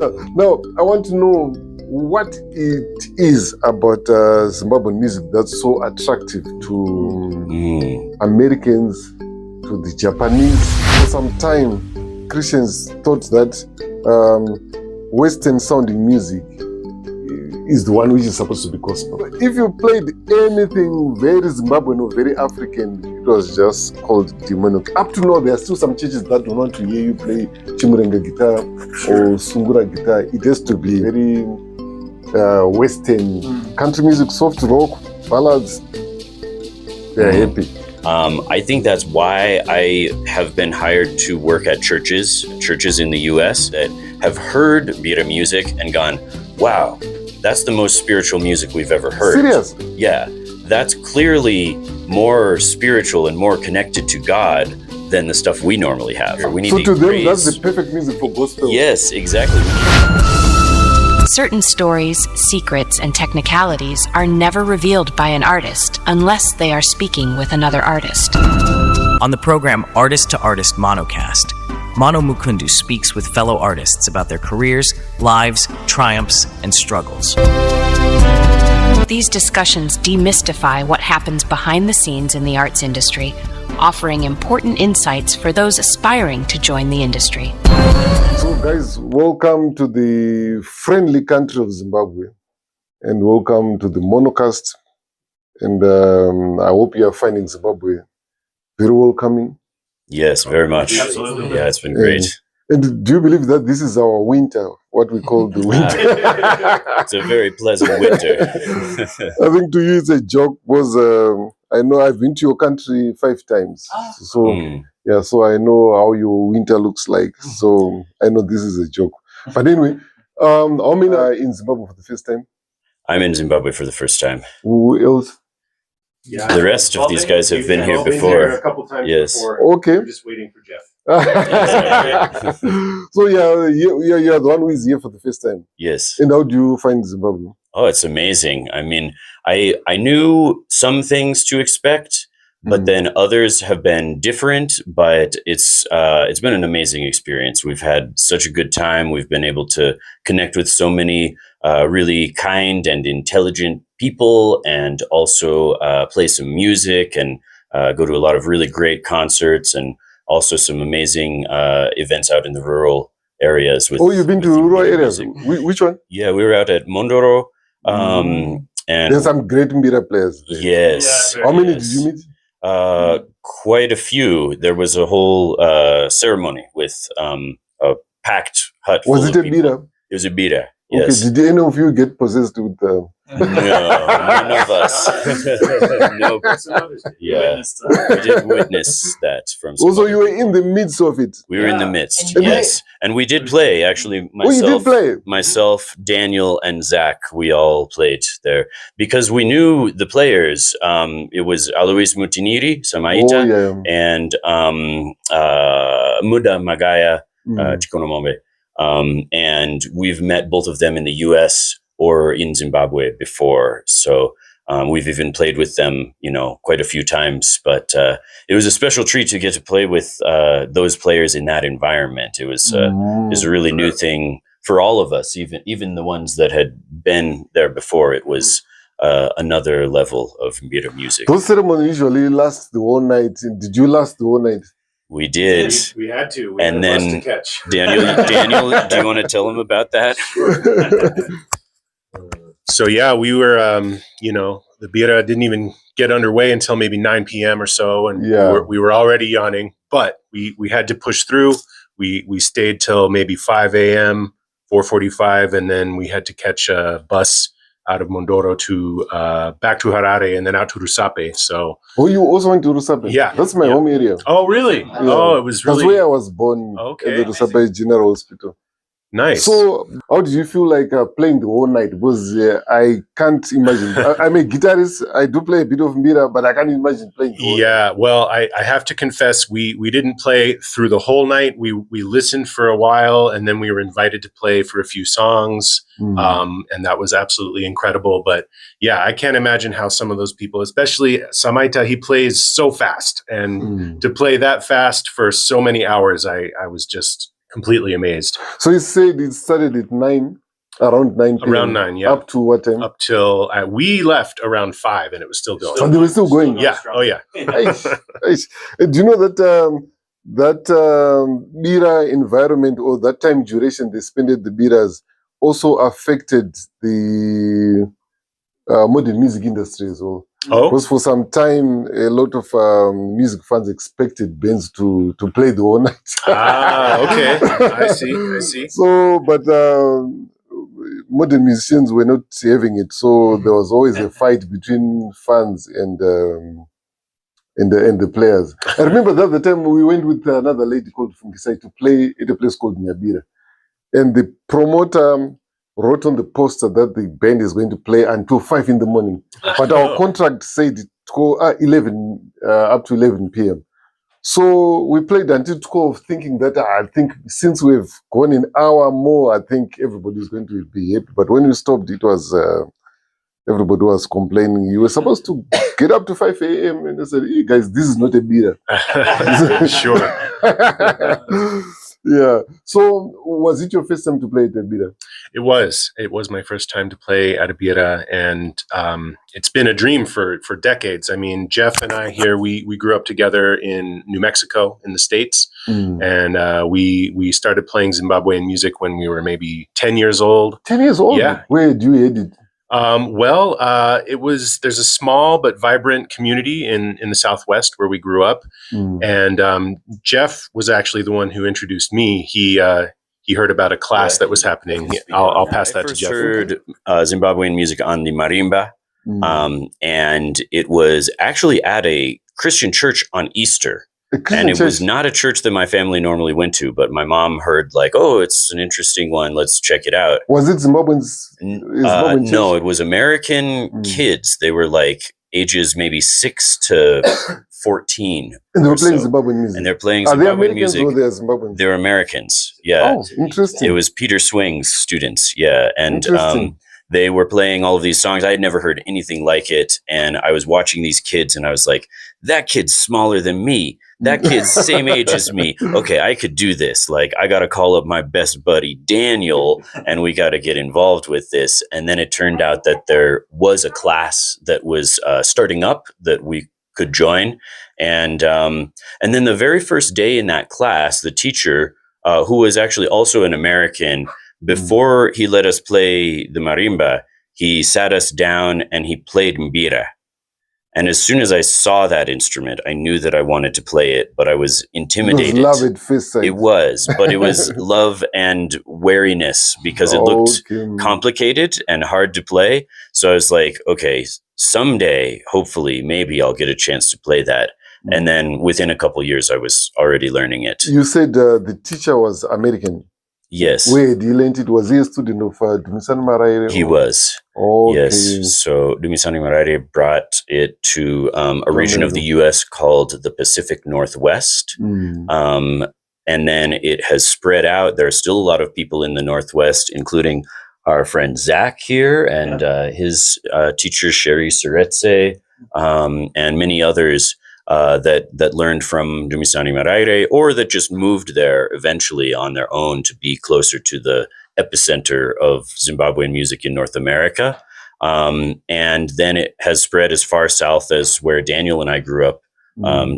Now, I want to know what it is about Zimbabwean music that's so attractive to Americans, to the Japanese. For some time, Christians thought that Western sounding music is the one which is supposed to be gospel. If you played anything very Zimbabwean or very African, it was just called demonic. Up to now, there are still some churches that don't want to hear you play Chimurenga guitar or Sungura guitar. It has to be very Western country music, soft rock, ballads. They're happy. I think that's why I have been hired to work at churches in the US that have heard mbira music and gone, wow, that's the most spiritual music we've ever heard. Serious? Yeah, that's clearly more spiritual and more connected to God than the stuff we normally have. We need so to them, praise. that's the perfect music for gospel. Yes, exactly. Certain stories, secrets, and technicalities are never revealed by an artist unless they are speaking with another artist. On the program Artist to Artist MonoCast, Mono Mukundu speaks with fellow artists about their careers, lives, triumphs, and struggles. These discussions demystify what happens behind the scenes in the arts industry, offering important insights for those aspiring to join the industry. So guys, welcome to the friendly country of Zimbabwe and welcome to the MonoCast. And I hope you are finding Zimbabwe very welcoming. Yes, very much. Absolutely. Yeah, it's been great. And do you believe that this is our winter, what we call the winter? It's a very pleasant winter. I think to you it's a joke because I know I've been to your country 5 times. So yeah, so I know how your winter looks like. So I know this is a joke. But anyway, how many are in Zimbabwe for the first time? I'm in Zimbabwe for the first time. Who else? Yeah, The rest of these guys have been here I've been before. here a couple times Yes. before. Okay. We're just waiting for Jeff. So you're the one who is here for the first time. Yes. And how do you find Zimbabwe? Oh, it's amazing. I mean, I knew some things to expect, but then others have been different. But it's been an amazing experience. We've had such a good time. We've been able to connect with so many really kind and intelligent people, and also play some music and go to a lot of really great concerts, and also some amazing events out in the rural areas. You've been to rural areas? Which one? Yeah, we were out at Mondoro. And there's some great mbira players there. Yes. How many did you meet? Quite a few. There was a whole ceremony with a packed hut. Was it a people. mbira? It was a mbira. Yes. Okay. Did any of you get possessed with the... No, none of us. Nope. Yeah, we did witness that from. Also, you were in the midst of it. We were in the midst. And yes, and we did play. Actually, you did play? Myself, Daniel, and Zach. We all played there because we knew the players. It was Alois Mutiniri, Samaita, and Muda Magaya Chikonomombe. And we've met both of them in the U.S. or in Zimbabwe before. So we've even played with them, quite a few times. But it was a special treat to get to play with those players in that environment. It was a really new thing for all of us, even the ones that had been there before. It was another level of mbira music. Those ceremonies usually last the whole night. Did you last the whole night? We did. We had to. And then, to catch. Daniel, do you want to tell him about that? So yeah, we were, the mbira didn't even get underway until maybe 9 p.m. or so, and we were already yawning. But we had to push through. We stayed till maybe 5 a.m., 4:45, and then we had to catch a bus out of Mondoro to back to Harare and then out to Rusape. So you also went to Rusape? Yeah, that's my home area. Oh, really? Yeah. Oh, it was really. That's where I was born. Okay, at the Rusape General Hospital. Nice. So, how did you feel like playing the whole night? Because I can't imagine. I'm a guitarist. I do play a bit of mbira, but I can't imagine playing the whole night. Well, I have to confess, we didn't play through the whole night. We listened for a while, and then we were invited to play for a few songs, and that was absolutely incredible. But yeah, I can't imagine how some of those people, especially Samaita, he plays so fast, and to play that fast for so many hours, I was just completely amazed. So you said it started at 9, around 9 p.m. Around 9, yeah. Up to what time? Up till we left around 5, and it was still going. So they were still going. Yeah. Oh, yeah. Do you know that mbira environment, or that time duration they spent at the mbiras, also affected the modern music industry as well? Oh, because for some time a lot of music fans expected bands to play the whole night. Okay. I see. So, but modern musicians were not having it, so there was always a fight between fans and the players. I remember that the time we went with another lady called Fungisai to play at a place called Nyabira, and the promoter wrote on the poster that the band is going to play until 5 in the morning, but our contract said it go 11 up to 11 p.m. So we played until 12, thinking that I think since we've gone an hour more, I think everybody's going to be happy. But when we stopped, it was everybody was complaining. You were supposed to get up to 5 a.m. And I said, hey guys, this is not a beer. Sure. Yeah. So was it your first time to play at a bira? It was my first time to play at a bira, and it's been a dream for decades. I mean, Jeff and I here, we grew up together in New Mexico in the States, and we started playing Zimbabwean music when we were maybe 10 years old. 10 years old? Yeah. Where do you head it? There's a small but vibrant community in the Southwest where we grew up. And Jeff was actually the one who introduced me. He heard about a class that was happening. I'll pass that to Jeff. I heard Zimbabwean music on the marimba, and it was actually at a Christian church on Easter. And it was not a church that my family normally went to, but my mom heard like, oh, it's an interesting one. Let's check it out. Was it Zimbabweans? No, it was American kids. They were like ages maybe 6 to 14. And they were playing Zimbabwean music. And they're playing Zimbabwean music. Or they're Zimbabweans? They're Americans. Yeah. Oh, interesting. It was Peter Swing's students. Yeah. And they were playing all of these songs. I had never heard anything like it. And I was watching these kids and I was like, that kid's smaller than me. That kid's same age as me. Okay, I could do this. Like, I got to call up my best buddy, Daniel, and we got to get involved with this. And then it turned out that there was a class that was starting up that we could join. And then the very first day in that class, the teacher, who was actually also an American, before he let us play the marimba, he sat us down and he played mbira. And as soon as I saw that instrument, I knew that I wanted to play it, but I was intimidated. It was love at first sight. It was, but it was love and wariness because it looked complicated and hard to play. So I was like, okay, someday, hopefully, maybe I'll get a chance to play that. And then within a couple of years, I was already learning it. You said the teacher was American. Yes. Where he learned it? Was he a student of Dumisani Maraire? He was. Okay. Yes. So Dumisani Mararire brought it to a region of the U.S. called the Pacific Northwest. And then it has spread out. There are still a lot of people in the Northwest, including our friend Zach here and his teacher, Sherry Suretse, and many others that learned from Dumisani Maraire or that just moved there eventually on their own to be closer to the epicenter of Zimbabwean music in North America. And then it has spread as far south as where Daniel and I grew up,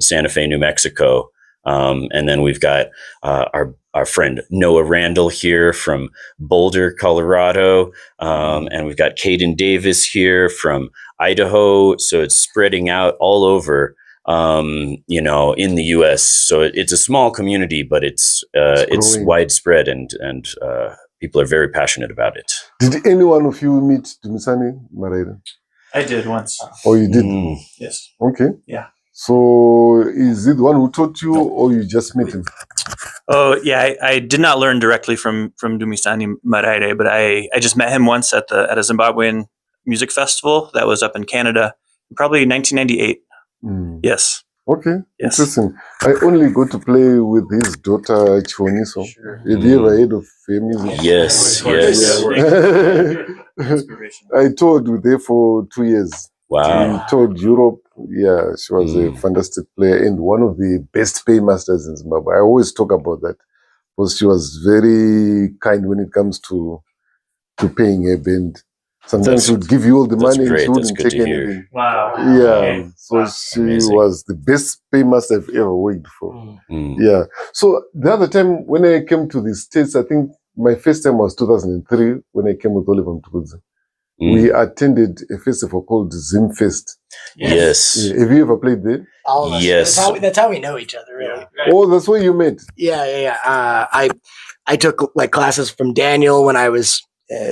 Santa Fe, New Mexico. And then we've got our friend Noah Randall here from Boulder, Colorado. And we've got Caden Davis here from Idaho. So it's spreading out all over. In the U.S. So it's a small community, but it's widespread and people are very passionate about it. Did any one of you meet Dumisani Maraire? I did once. Oh, you did? Yes. Okay. Yeah. So is it the one who taught you or you just met him? Oh, yeah. I did not learn directly from Dumisani Maraire, but I just met him once at a Zimbabwean music festival that was up in Canada, probably 1998. Yes. Okay. Yes. Interesting. I only got to play with his daughter Chifoniso. Sure. Have you ever heard of her music? Yes. I toured with her for 2 years. Wow. She toured Europe. Yeah, she was a fantastic player and one of the best paymasters in Zimbabwe. I always talk about that. because she was very kind when it comes to paying her band. Sometimes she would give you all the money and she wouldn't take anything. Wow. Yeah. So she was the best paymaster I've ever worked for. Yeah. So the other time when I came to the States, I think my first time was 2003 when I came with Oliver Mtukudzi. We attended a festival called Zimfest. Yes. Yeah. Have you ever played there? All of us. Yes. That's how we know each other, really. Oh, that's where you met. Yeah. I took like classes from Daniel when I was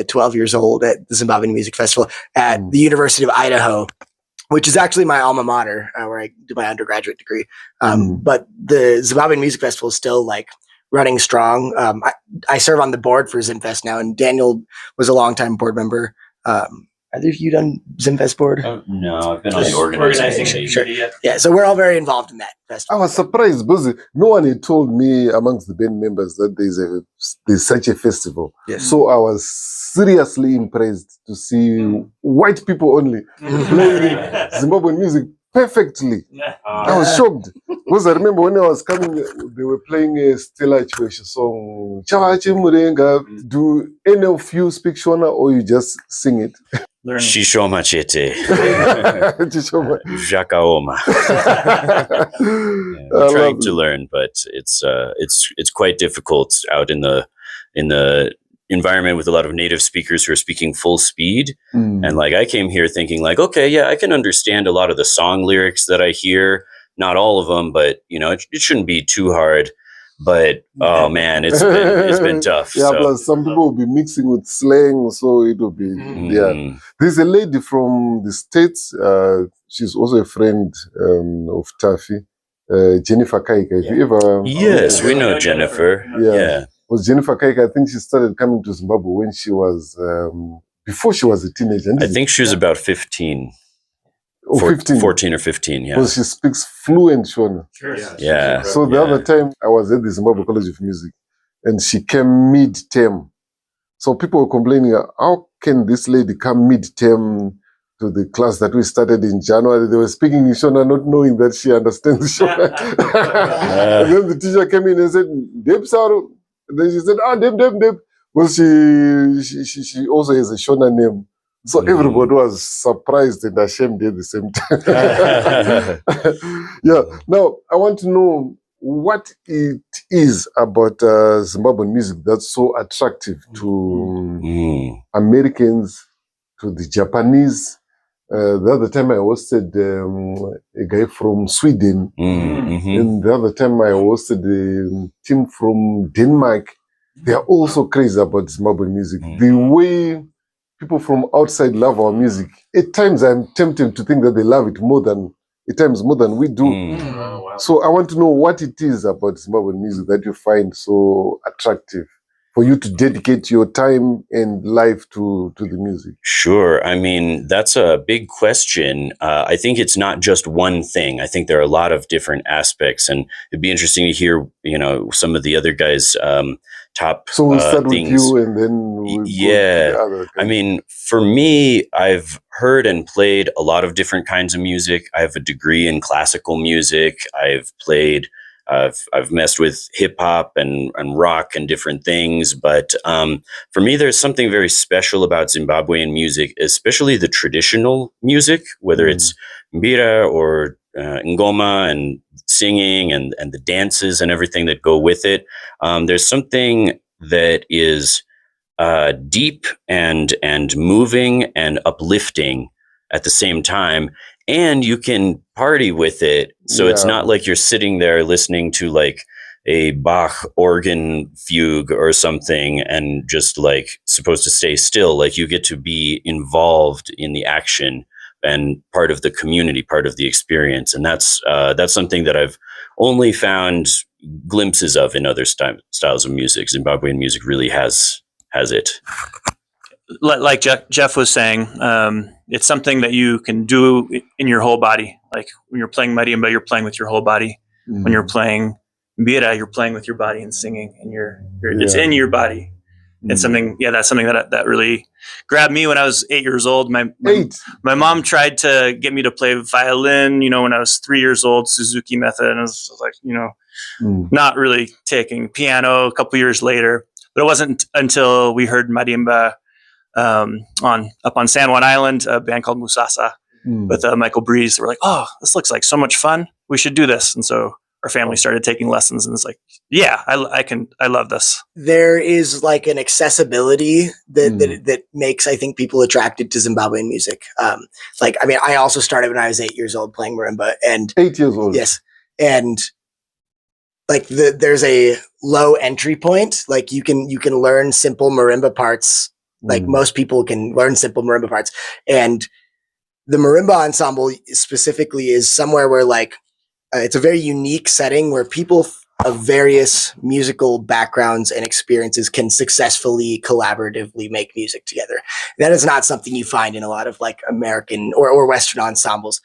12 years old at the Zimbabwean Music Festival at the University of Idaho, which is actually my alma mater, where I did my undergraduate degree. But the Zimbabwean Music Festival is still like running strong. I serve on the board for Zimfest now, and Daniel was a longtime board member. Either of you done Zimfest board? No, I've been on the organization. Sure. Yeah, so we're all very involved in that festival. I was surprised because no one had told me amongst the band members that there's such a festival. Yes. So I was seriously impressed to see white people only playing Zimbabwean music perfectly. I was shocked because I remember when I was coming, they were playing a Stella Chwesh song. Chavachi Murenga. Do any of you speak Shona or you just sing it? Shishoma chete. Jaka Oma. I'm trying to learn, but it's quite difficult out in the environment with a lot of native speakers who are speaking full speed. And like I came here thinking like, okay, yeah, I can understand a lot of the song lyrics that I hear, not all of them, but you know, it shouldn't be too hard. But oh man, it's been tough. Yeah, plus some people will be mixing with slang, so it will be yeah. There's a lady from the States. She's also a friend of Taffy, Jennifer Kaika. Have you ever? Yes, we know Jennifer. Yeah. Was Jennifer Kaika? I think she started coming to Zimbabwe when she was before she was a teenager. I think she was about 15. Oh, 15. 14 or 15, yeah. Because she speaks fluent Shona. Sure. Yeah. So the other time I was at the Zimbabwe College of Music and she came mid-term. So people were complaining, how can this lady come mid-term to the class that we started in January? They were speaking in Shona, not knowing that she understands Shona. And then the teacher came in and said, Deb Saru. And then she said, Deb. Well, she also has a Shona name. So everybody was surprised and ashamed at the same time. Yeah. Now, I want to know what it is about Zimbabwean music that's so attractive to Americans, to the Japanese. The other time I hosted a guy from Sweden. And the other time I hosted a team from Denmark. They are also crazy about Zimbabwean music. The way people from outside love our music. At times, I'm tempted to think that they love it more than we do. So I want to know what it is about Zimbabwean music that you find so attractive for you to dedicate your time and life to the music. Sure. I mean, that's a big question. I think it's not just one thing. I think there are a lot of different aspects, and it'd be interesting to hear, you know, some of the other guys' top So we'll start things. with you and then we'll go to the other. I mean, for me, I've heard and played a lot of different kinds of music. I have a degree in classical music. I've messed with hip hop and rock and different things. But for me, there's something very special about Zimbabwean music, especially the traditional music, whether it's mbira or ngoma and singing and the dances and everything that go with it. There's something that is deep and moving and uplifting at the same time. And you can party with it. So it's not like you're sitting there listening to like a Bach organ fugue or something and just like supposed to stay still. Like you get to be involved in the action and part of the community, part of the experience. And that's something that I've only found glimpses of in other styles of music. Zimbabwean music really has it. Like Jeff was saying, it's something that you can do in your whole body. Like when you're playing marimba, you're playing with your whole body. When you're playing mbira, you're playing with your body and singing, and it's in your body. it's something, that's something that really grabbed me when I was 8 years old. My mom tried to get me to play violin, when I was 3 years old, Suzuki method. And I was like, not really taking piano a couple years later. But it wasn't until we heard marimba up on San Juan Island, a band called Musasa with Michael Breeze. We're like, oh, this looks like so much fun. We should do this. And so our family started taking lessons, and it's like, I love this. There is like an accessibility that makes, I think, people attracted to Zimbabwean music. I also started when I was 8 years old playing marimba, and 8 years old. Yes. And like there's a low entry point. Like you can learn simple marimba parts. Like most people can learn simple marimba parts, and the marimba ensemble specifically is somewhere where it's a very unique setting where people of various musical backgrounds and experiences can successfully collaboratively make music together. That is not something you find in a lot of American or Western ensembles.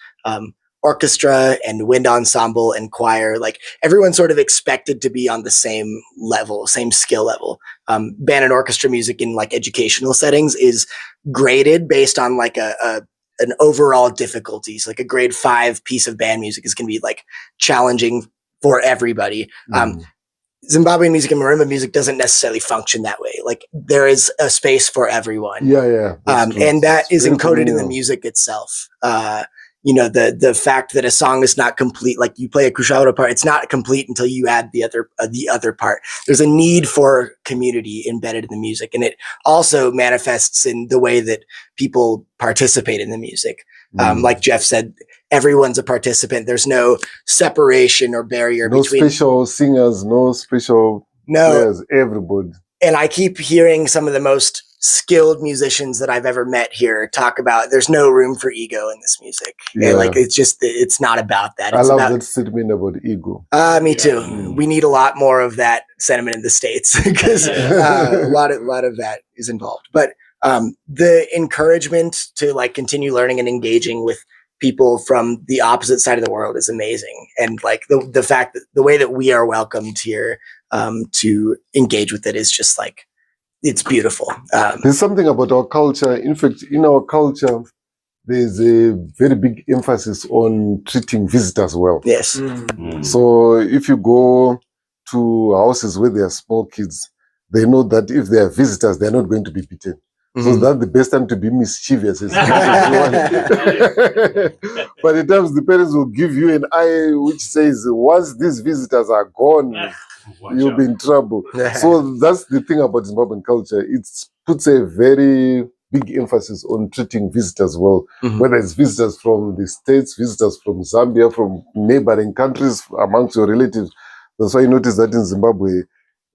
Orchestra and wind ensemble and choir, everyone's sort of expected to be on the same level, same skill level. Band and orchestra music in educational settings is graded based on an overall difficulty. So a grade 5 piece of band music is going to be challenging for everybody. Zimbabwean music and marimba music doesn't necessarily function that way. There is a space for everyone. And that is encoded in the music itself. The fact that a song is not complete, like you play a crucial part, it's not complete until you add the other part. There's a need for community embedded in the music, and it also manifests in the way that people participate in the music. Like Jeff said, everyone's a participant. There's no separation or barrier between special singers, no special players, everybody. And I keep hearing some of the most skilled musicians that I've ever met here talk about there's no room for ego in this music. And it's not about that. It's I love that statement about ego. Me too. We need a lot more of that sentiment in the States because a lot of that is involved. But the encouragement to continue learning and engaging with people from the opposite side of the world is amazing. And the fact that the way that we are welcomed here to engage with it is just it's beautiful. There's something about our culture. In fact, in our culture, there's a very big emphasis on treating visitors well. Yes. So if you go to houses where there are small kids, they know that if they are visitors, they're not going to be beaten. So that's the best time to be mischievous. As much as you want. But at times the parents will give you an eye which says, once these visitors are gone, you'll be in trouble. So that's the thing about Zimbabwean culture. It puts a very big emphasis on treating visitors well, whether it's visitors from the States, visitors from Zambia, from neighboring countries, amongst your relatives. That's why you notice that in Zimbabwe,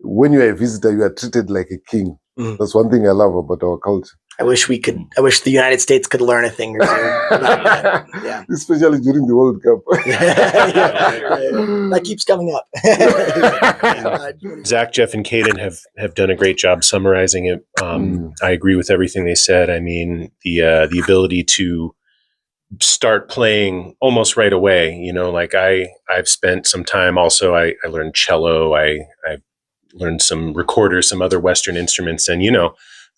when you're a visitor, you are treated like a king. That's one thing I love about our culture. I wish the United States could learn a thing or two about that. Yeah. Especially during the World Cup. That keeps coming up. Zach, Jeff, and Caden have done a great job summarizing it. I agree with everything they said. I mean, the ability to start playing almost right away. I've spent some time also. I learned cello. I learned some recorders, some other Western instruments, and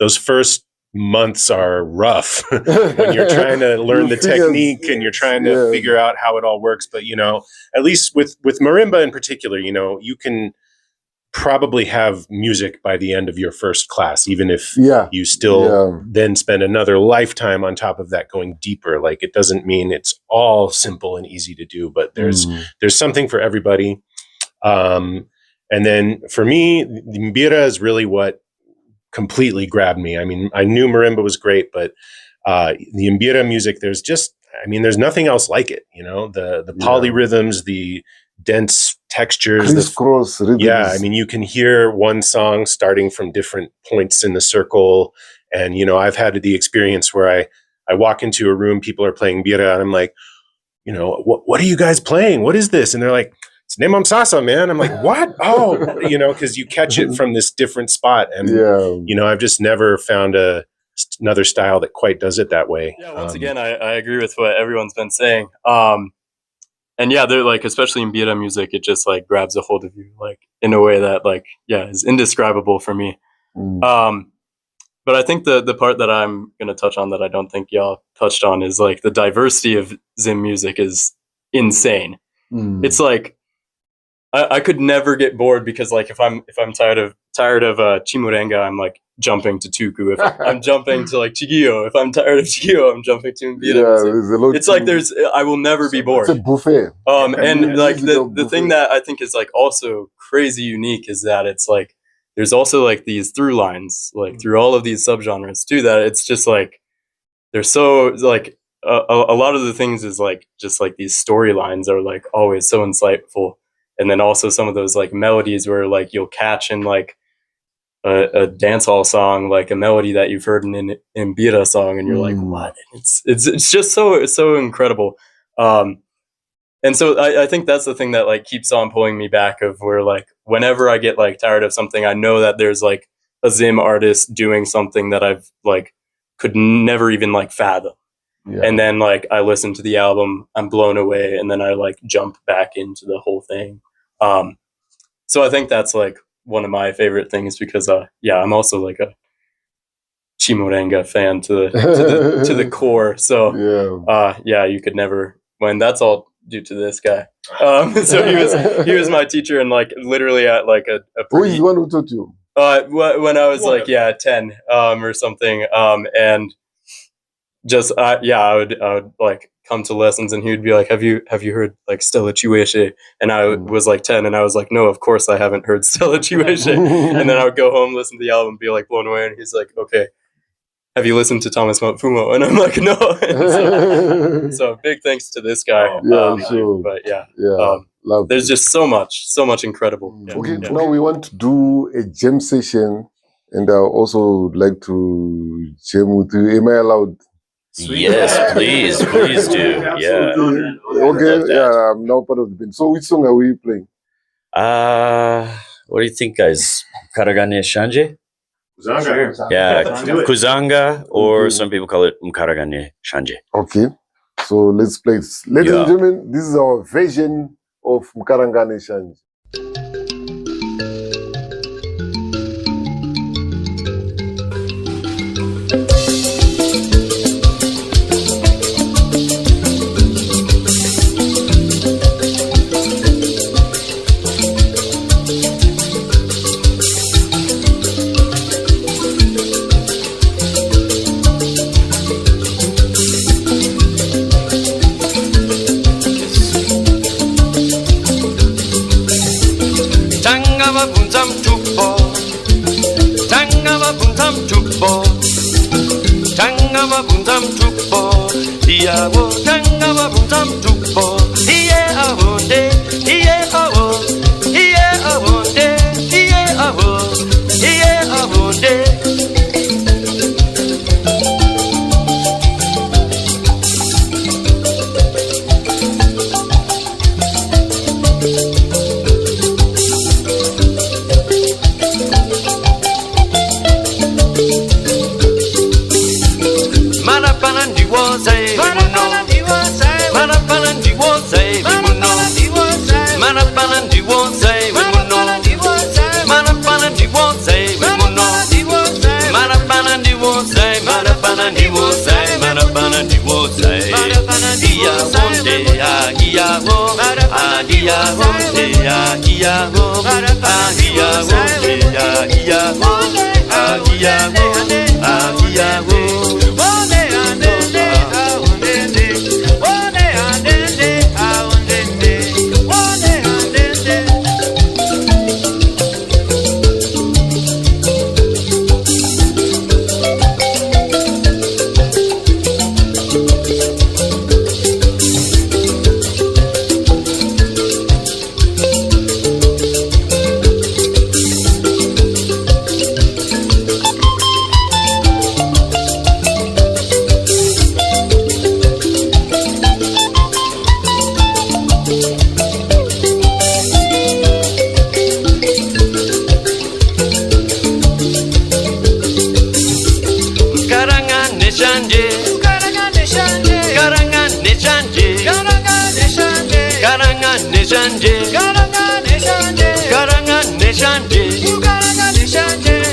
those first months are rough when you're trying to learn the technique and you're trying to figure out how it all works. But at least with marimba in particular, you can probably have music by the end of your first class, even if you still then spend another lifetime on top of that going deeper. It doesn't mean it's all simple and easy to do, but there's something for everybody. And then for me, the mbira is really what completely grabbed me. I mean, I knew marimba was great, but the mbira music, there's nothing else like it. The polyrhythms, the dense textures, crisscross rhythms. Yeah, I mean, you can hear one song starting from different points in the circle. And, I've had the experience where I walk into a room, people are playing mbira, and I'm like, what are you guys playing? What is this? And they're like, it's Nemam Sasa, man. I'm like, what? Oh, because you catch it from this different spot. And, I've just never found another style that quite does it that way. Yeah, once again, I agree with what everyone's been saying. And they're especially in mbira music, it just grabs a hold of you, in a way that is indescribable for me. But I think the part that I'm going to touch on that I don't think y'all touched on is like the diversity of Zim music is insane. It's like I could never get bored because like if I'm tired of Chimurenga, I'm like jumping to Tuku. If I'm jumping to like Chigio, if I'm tired of Chigio, I'm jumping to mbira. It's like I will never be bored. It's a buffet. And like the thing that I think is like also crazy unique is that it's like there's also like these through lines like through all of these subgenres too, that it's just like they're so like a lot of the things is like just like these storylines are like always so insightful. And then also some of those like melodies where like you'll catch in like a dancehall song, like a melody that you've heard in an mbira song, and you're like, what? It's just so incredible. And so I think that's the thing that like keeps on pulling me back, of where like whenever I get like tired of something, I know that there's like a Zim artist doing something that I've like could never even like fathom. Yeah. And then like I listen to the album, I'm blown away, and then I like jump back into the whole thing. So I think that's like one of my favorite things because I'm also like a Chimurenga fan to the core. So you could never win. That's all due to this guy. So he was my teacher, and like literally at like a who is the one who taught you? When I was like 10 or something, and just I would like come to lessons, and he would be like, have you heard like Stella Chiweshe? And I was like 10, and I was like, no, of course I haven't heard Stella Chiweshe. And then I would go home, listen to the album, be like blown away, and he's like, okay, have you listened to Thomas Mapfumo? And I'm like, no. So big thanks to this guy. Sure. But there's just so much incredible. Okay, now we want to do a jam session, and I also like to jam with you. Am I allowed? Yes, please do. Yeah. Okay, I'm now part of the band. So which song are we playing? What do you think, guys? Karagane Shanje? Kuzanga. Sure. Yeah, Kuzanga, or some people call it Mkaragane Shanje. Okay, so let's play this. Ladies and gentlemen, this is our version of Mkaragane Shanje.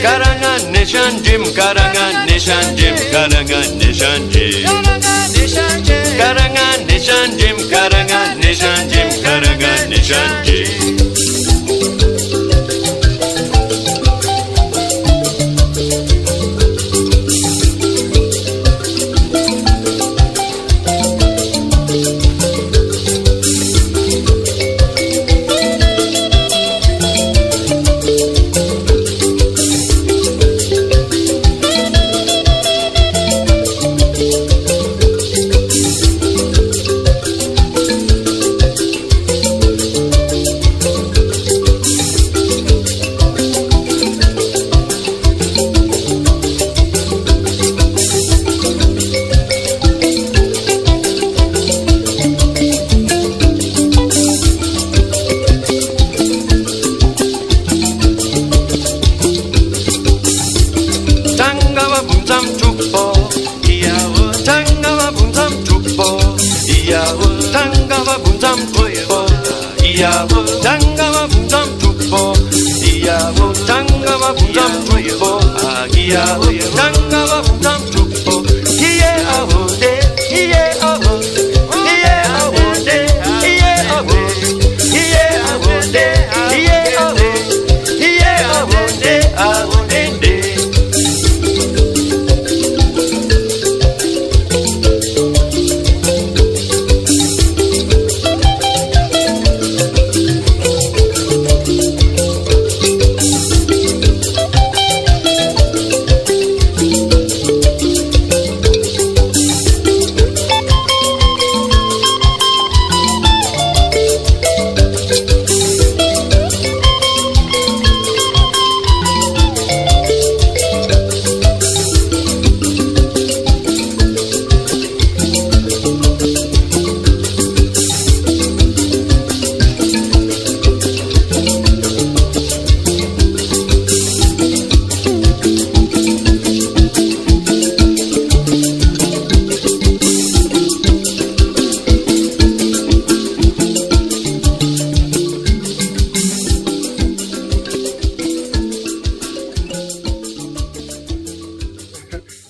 Karanga nation dream, Karanga nation dream, Karanga nation dream, Karanga nation dream, Karanga nation dream, Karanga nation dream.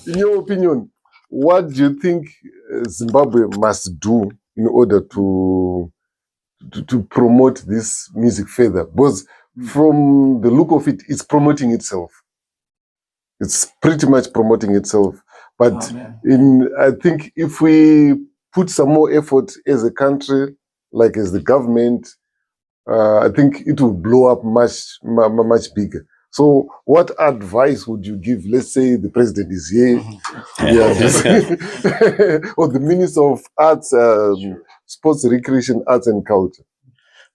In your opinion, what do you think Zimbabwe must do in order to promote this music further? Because from the look of it, it's promoting itself. It's pretty much promoting itself. But I think if we put some more effort as a country, like as the government, I think it will blow up much bigger. So what advice would you give? Let's say the president is here, or the Minister of Arts, Sports, Recreation, Arts and Culture.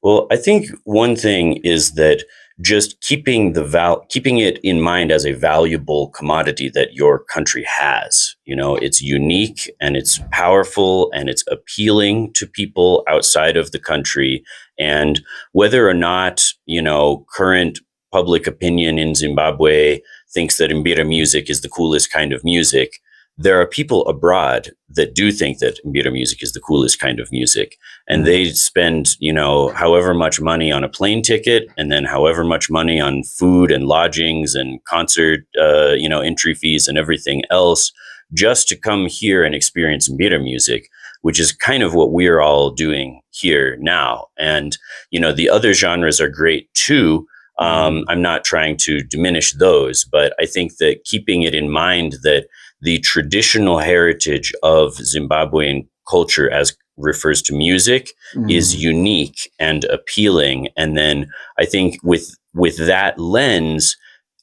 Well, I think one thing is that just keeping it in mind as a valuable commodity that your country has. You know, it's unique and it's powerful and it's appealing to people outside of the country. And whether or not, you know, current public opinion in Zimbabwe thinks that mbira music is the coolest kind of music, there are people abroad that do think that mbira music is the coolest kind of music. And they spend, you know, however much money on a plane ticket and then however much money on food and lodgings and concert, you know, entry fees and everything else just to come here and experience mbira music, which is kind of what we're all doing here now. And, you know, the other genres are great too. I'm not trying to diminish those, but I think that keeping it in mind that the traditional heritage of Zimbabwean culture as refers to music is unique and appealing. And then I think with that lens,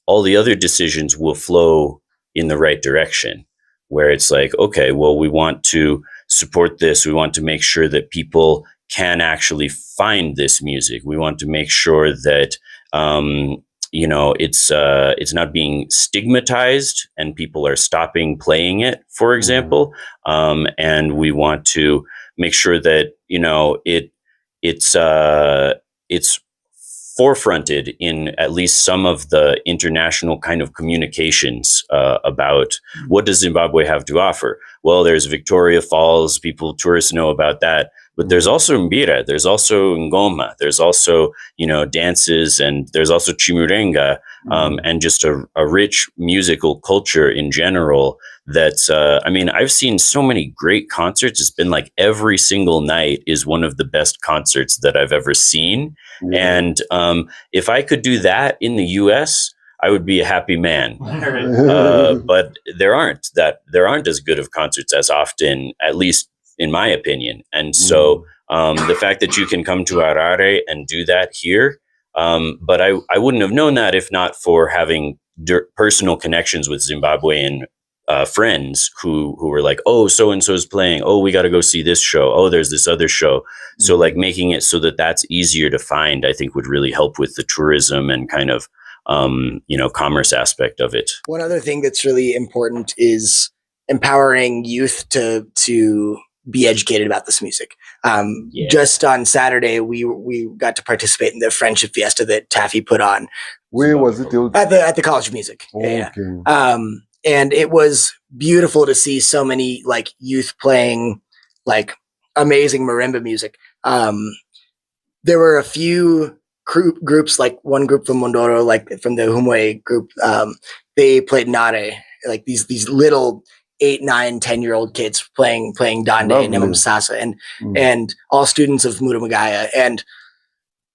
all the other decisions will flow in the right direction, where it's like, okay, well, we want to support this. We want to make sure that people can actually find this music. We want to make sure that you know, it's not being stigmatized and people are stopping playing it, for example. And we want to make sure that, you know, it's forefronted in at least some of the international kind of communications about what does Zimbabwe have to offer. Well, there's Victoria Falls, tourists know about that, but there's also mbira, there's also ngoma, there's also, dances, and there's also chimurenga, and just a rich musical culture in general that, I've seen so many great concerts. It's been like every single night is one of the best concerts that I've ever seen. And if I could do that in the US, I would be a happy man. But there aren't as good of concerts as often, at least in my opinion. And so the fact that you can come to Harare and do that here, but I wouldn't have known that if not for having personal connections with Zimbabwean friends who were like, oh, so and so is playing, oh, we got to go see this show, oh, there's this other show. So like making it so that that's easier to find, I think would really help with the tourism and kind of commerce aspect of it. One other thing that's really important is empowering youth to be educated about this music. Just on Saturday, we got to participate in the friendship fiesta that Taffy put on. Where was it? At the College of Music. Okay. And it was beautiful to see so many like youth playing like amazing marimba music. There were a few groups, like one group from Mondoro, like from the Humwe group. They played nare, like these little 8, 9, 10-year-old kids playing Dande and Nemusasa, and all students of Muramagaya. And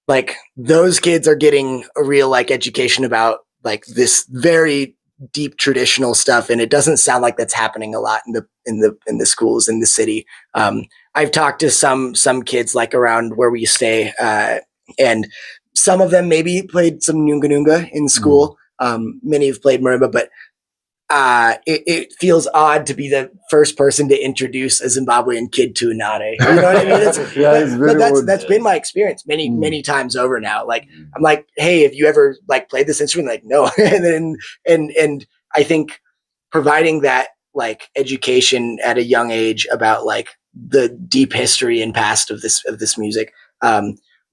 like those kids are getting a real like education about like this very deep traditional stuff, and it doesn't sound like that's happening a lot in the schools in the city. I've talked to some kids like around where we stay, and some of them maybe played some Nunga in school. Many have played marimba, but it feels odd to be the first person to introduce a Zimbabwean kid to a nare. You know what I mean? That's been my experience many times over now. Like, I'm like, hey, have you ever like played this instrument? Like, no. and I think providing that like education at a young age about like the deep history and past of this music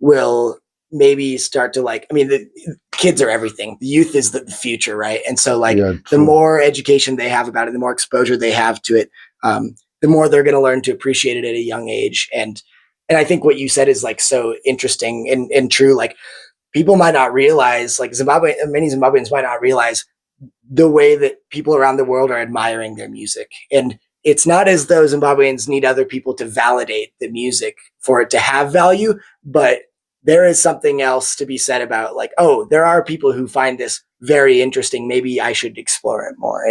will maybe start to like, the kids are everything. The youth is the future, right? And so like the more education they have about it, the more exposure they have to it, the more they're going to learn to appreciate it at a young age. And I think what you said is like so interesting and true. Like people might not realize, like many Zimbabweans might not realize the way that people around the world are admiring their music. And it's not as though Zimbabweans need other people to validate the music for it to have value, but there is something else to be said about like, oh, there are people who find this very interesting. Maybe I should explore it more.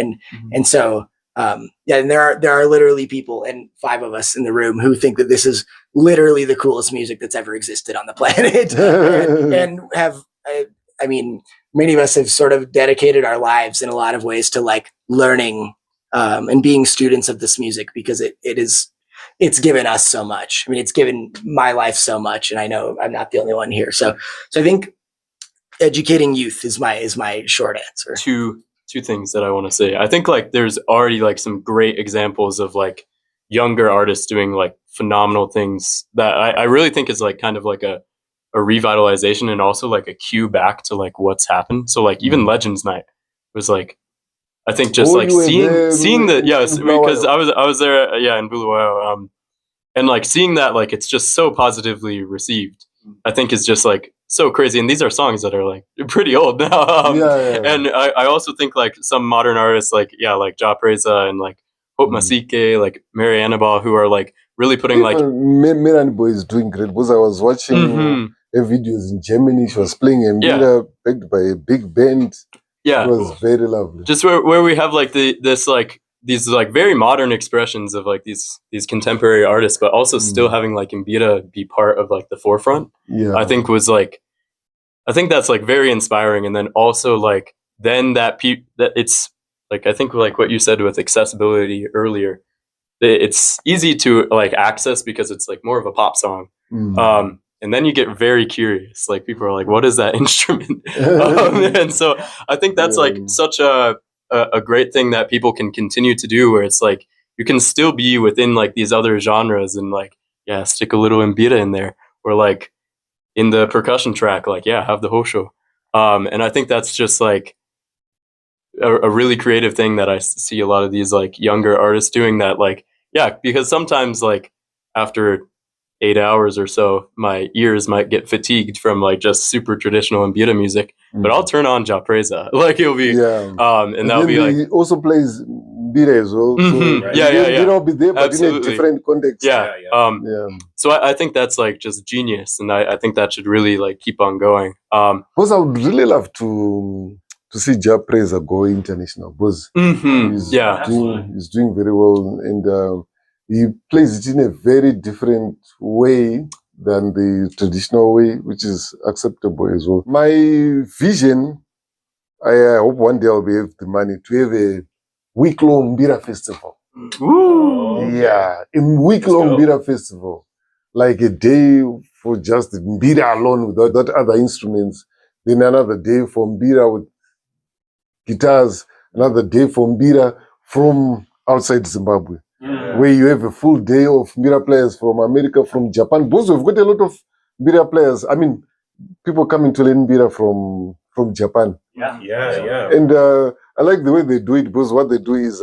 And so, and there are literally people, and 5 of us in the room, who think that this is literally the coolest music that's ever existed on the planet. and have, many of us have sort of dedicated our lives in a lot of ways to like learning and being students of this music, because it's given us so much. It's given my life so much, and I know I'm not the only one here. So I think educating youth is my short answer. Two things that I want to say. I think like there's already like some great examples of like younger artists doing like phenomenal things that I really think is like kind of like a revitalization, and also like a cue back to like what's happened. So like even Legends Night was like, I think just like seeing the because I was there in Bulawayo, and like seeing that like it's just so positively received, I think is just like so crazy. And these are songs that are like pretty old now. And I also think like some modern artists like Ja Preza and like Hope Masike, like Mary Annabelle, who are like really putting like Miranbo is doing great, because I was watching her videos in Germany. She was playing mbira backed by a big band. Yeah, it was very lovely. Just where we have like these like very modern expressions of like these contemporary artists, but also still having like mbira be part of like the forefront. I think that's like very inspiring. And then also like then that it's like, I think like what you said with accessibility earlier, it's easy to like access because it's like more of a pop song. And then you get very curious. Like people are like, what is that instrument? And so I think that's like such a great thing that people can continue to do, where it's like, you can still be within like these other genres and like, stick a little mbira in there, or like in the percussion track, like, have the hosho. And I think that's just like a really creative thing that I see a lot of these like younger artists doing, that like, because sometimes like after 8 hours or so, my ears might get fatigued from like just super traditional mbira music. But I'll turn on Japreza. Like it'll be, and that'll be like. He also plays mbira as well. So They'll be there, but in a different context. So I think that's like just genius, and I think that should really like keep on going. Because I would really love to see Japreza go international. Because he's doing very well, and he plays it in a very different way than the traditional way, which is acceptable as well. My vision, I hope one day I'll be able the money to have a week-long mbira festival. Ooh. Yeah, a week-long mbira festival. Like a day for just mbira alone without other instruments. Then another day for mbira with guitars. Another day for mbira from outside Zimbabwe. Where you have a full day of mbira players from America, from Japan. Because we've got a lot of mbira players. I mean, people coming to learn mbira from Japan. And I like the way they do it, because what they do is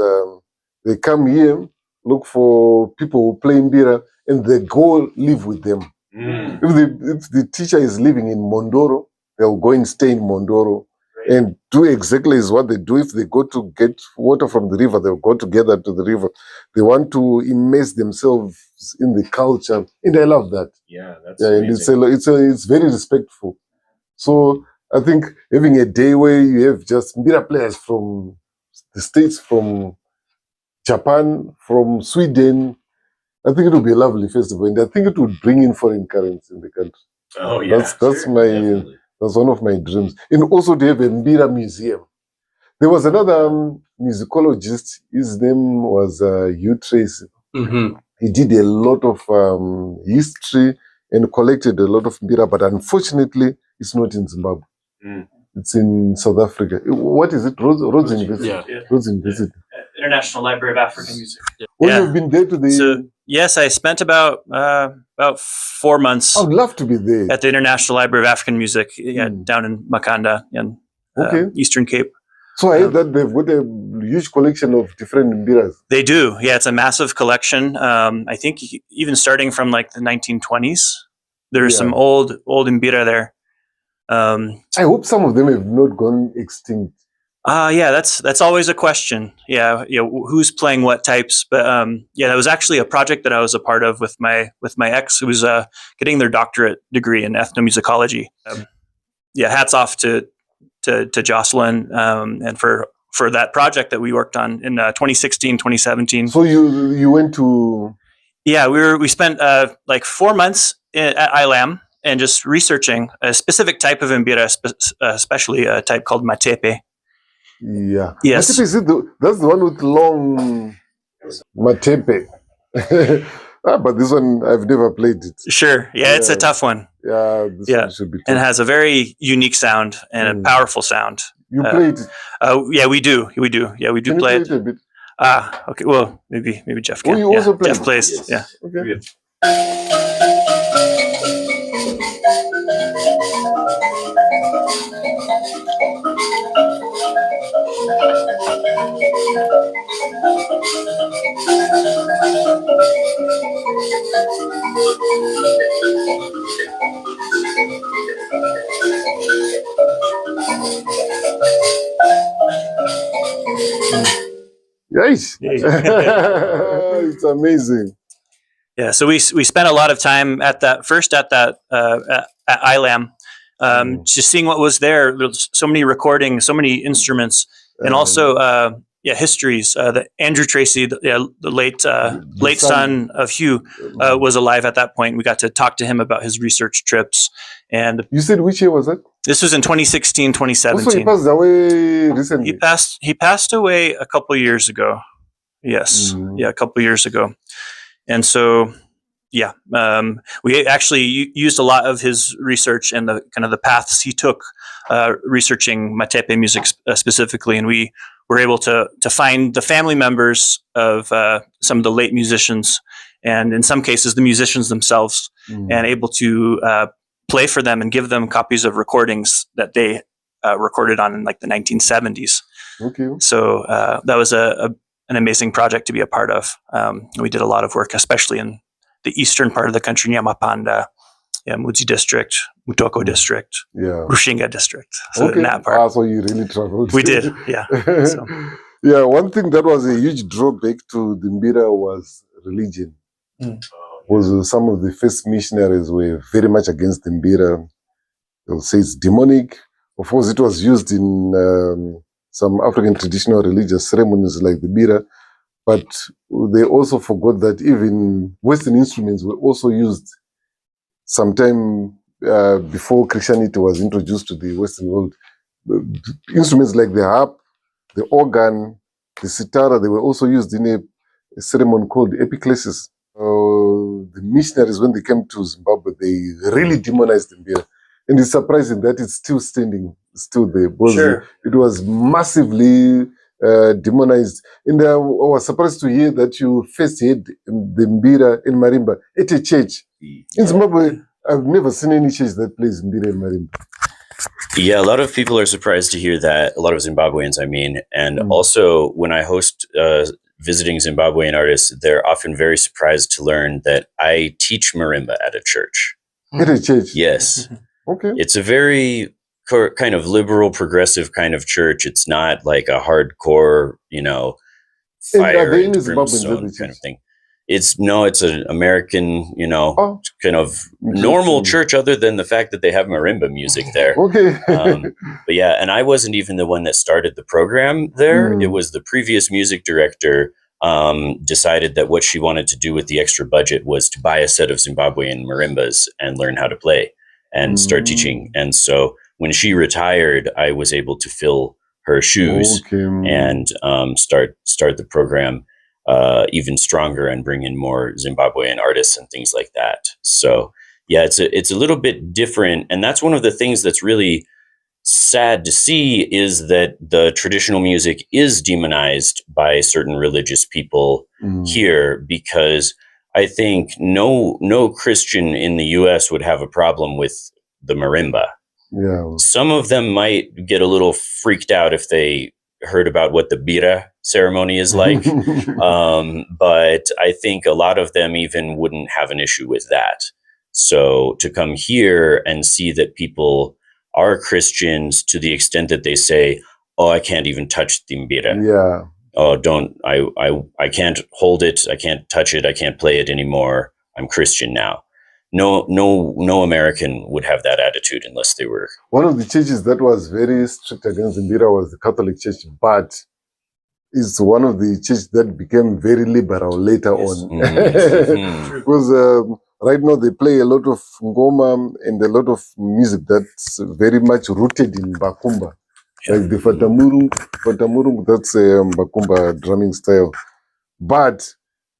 they come here, look for people who play mbira, and they go live with them. If the teacher is living in Mondoro, they'll go and stay in Mondoro and do exactly as what they do. If they go to get water from the river, they'll go together to the river. They want to immerse themselves in the culture, and I love that. And it's very respectful. So I think having a day where you have just mbira players from the States, from Japan, from Sweden, I think it will be a lovely festival, and I think it would bring in foreign currency in the country. That's one of my dreams. And also to have a mbira museum. There was another musicologist. His name was Hugh Tracy. He did a lot of history and collected a lot of mbira, but unfortunately, it's not in Zimbabwe. It's in South Africa. What is it? Rhodes University. Rhodes University. International Library of African Music. You've been there to the... So, yes, I spent about 4 months. I would love to be there. At the International Library of African Music, down in Makanda in Eastern Cape. So I heard that they've got a huge collection of different mbiras. They do. Yeah, it's a massive collection. I think even starting from like the 1920s, there's some old mbira there. I hope some of them have not gone extinct. That's always a question. Who's playing what types? But that was actually a project that I was a part of with my ex, who was getting their doctorate degree in ethnomusicology. Hats off to Jocelyn and for that project that we worked on in 2016, 2017. So you went to... Yeah, we spent like 4 months at ILAM and just researching a specific type of mbira, especially a type called matepe. Yeah. Yes. Matepe, that's the one with long matepe. But this one, I've never played it. Sure. Yeah, it's a tough one. Yeah, this one should be tough. And it has a very unique sound and a powerful sound. You played it? Yeah, we do. Yeah, we do can play you it. play it a bit? Okay. Well, maybe Jeff can. Oh, you also play Jeff it? plays. Yes. Yeah. Okay. Yes. It's amazing. Yeah, so we spent a lot of time at that at ILAM, just seeing what was there. There's so many recordings, so many instruments, and also histories. That Andrew Tracy, the late son of Hugh, was alive at that point. We got to talk to him about his research trips. And you said which year was that? This was in 2016, 2017. Also, he passed away recently. He passed away a couple years ago. Yes, a couple years ago. And so, we actually used a lot of his research and the kind of the paths he took researching matepe music specifically, and we were able to find the family members of some of the late musicians, and in some cases the musicians themselves, and able to play for them and give them copies of recordings that they recorded on in like the 1970s. Okay. So that was an amazing project to be a part of. We did a lot of work, especially in the eastern part of the country, Nyamapanda, Mudzi district, Mutoko district, Rushinga district. So in that part. So you really traveled. We did, yeah. So. Yeah, one thing that was a huge drawback to the mbira was religion. Was some of the first missionaries were very much against the mbira. They'll say it's demonic. Of course, it was used in some African traditional religious ceremonies like the mbira, but they also forgot that even Western instruments were also used sometime before Christianity was introduced to the Western world. Instruments like the harp, the organ, the sitar, they were also used in a ceremony called epiclesis. The missionaries, when they came to Zimbabwe, they really demonized the mbira. And it's surprising that it's still standing, still there. Because it was massively demonized. And I was surprised to hear that you first heard the mbira in marimba at a church. In Zimbabwe, I've never seen any church that plays mbira and marimba. Yeah, a lot of people are surprised to hear that, a lot of Zimbabweans, I mean. And also, when I host visiting Zimbabwean artists, they're often very surprised to learn that I teach marimba at a church. At a church? Yes. Okay. It's a very kind of liberal, progressive kind of church. It's not like a hardcore, fire and brimstone kind of thing. It's an American, kind of normal church, other than the fact that they have marimba music there. Okay. But yeah, and I wasn't even the one that started the program there. It was the previous music director decided that what she wanted to do with the extra budget was to buy a set of Zimbabwean marimbas and learn how to play and start teaching. And so when she retired, I was able to fill her shoes and start the program even stronger and bring in more Zimbabwean artists and things like that. So yeah, it's a little bit different. And that's one of the things that's really sad to see, is that the traditional music is demonized by certain religious people here, because I think no Christian in the US would have a problem with the marimba. Yeah. Some of them might get a little freaked out if they heard about what the mbira ceremony is like. But I think a lot of them even wouldn't have an issue with that. So to come here and see that people are Christians to the extent that they say, oh, I can't even touch the mbira. Yeah. Oh, I can't hold it. I can't touch it. I can't play it anymore. I'm Christian now. No American would have that attitude unless they were. One of the churches that was very strict against the mbira was the Catholic Church, but it's one of the churches that became very liberal later on. Because right now they play a lot of ngoma and a lot of music that's very much rooted in Bakumba. Like the Fatamurung, that's a Bakumba drumming style. But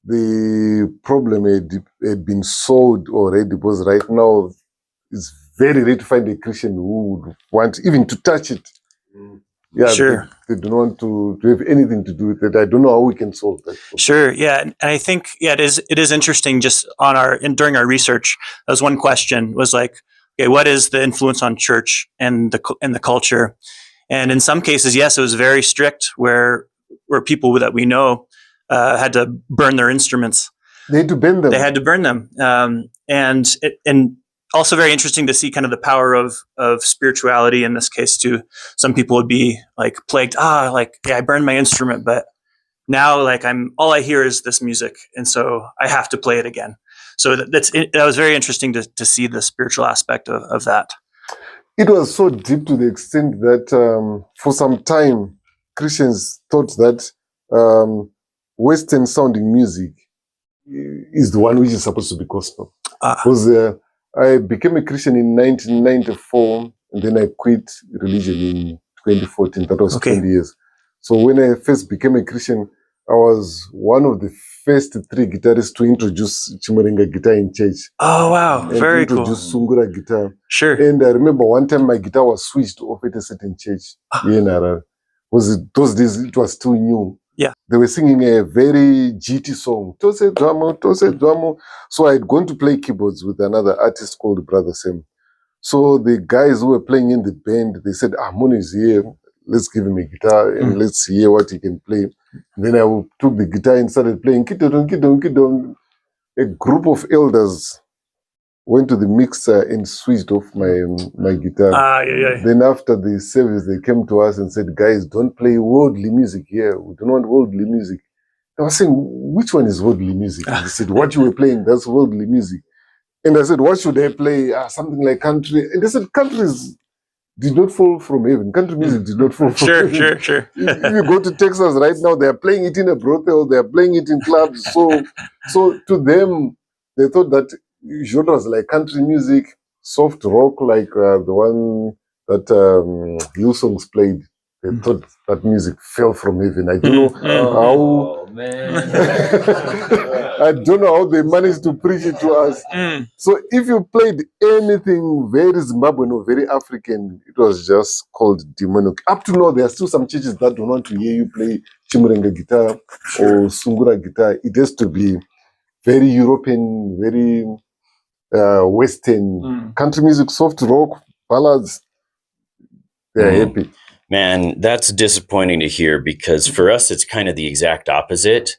the problem had been solved already, because right now it's very rare to find a Christian who would want even to touch it. Yeah, sure. They don't want to have anything to do with it. I don't know how we can solve that problem. Sure, yeah, and I think it is interesting. Just during our research, that was one question. Was like, okay, what is the influence on church and the culture? And in some cases, yes, it was very strict, where people that we know had to burn their instruments. They had to burn them. They had to burn them, and also very interesting to see kind of the power of spirituality in this case too. Some people would be like plagued, I burned my instrument, but now all I hear is this music, and so I have to play it again. So that was very interesting to see the spiritual aspect of that. It was so deep to the extent that for some time Christians thought that Western sounding music is the one which is supposed to be gospel. Because I became a Christian in 1994, and then I quit religion in 2014. That was 20 years. So when I first became a Christian, I was one of the first 3 guitarists to introduce Chimurenga guitar in church. Oh, wow. Very cool. Introduce Sungura guitar. Sure. And I remember one time my guitar was switched off at a certain church. Those days it was still new. Yeah. They were singing a very GT song. Tose Dwamo. So I had gone to play keyboards with another artist called Brother Sam. So the guys who were playing in the band, they said, Mono is here. Let's give him a guitar and let's hear what he can play. And then I took the guitar and started playing Kidon. a group of elders went to the mixer and switched off my guitar. Then after the service, they came to us and said, guys, don't play worldly music here. We don't want worldly music. I was saying, which one is worldly music? And they said, what you were playing, that's worldly music. And I said, what should I play? Something like country. And they said, countries did not fall from heaven. Country music did not fall from heaven. Sure. If you go to Texas right now, they are playing it in a brothel, they are playing it in clubs. So to them, they thought that genres like country music, soft rock, like the one that Hillsongs played, they thought that music fell from heaven. I don't know how. I don't know how they managed to preach it to us. So if you played anything very Zimbabwean or very African, it was just called demonic. Up to now, there are still some churches that don't want to hear you play Chimurenga guitar or Sungura guitar. It has to be very European, very Western. Country music, soft rock, ballads. They're happy. Man, that's disappointing to hear, because for us, it's kind of the exact opposite.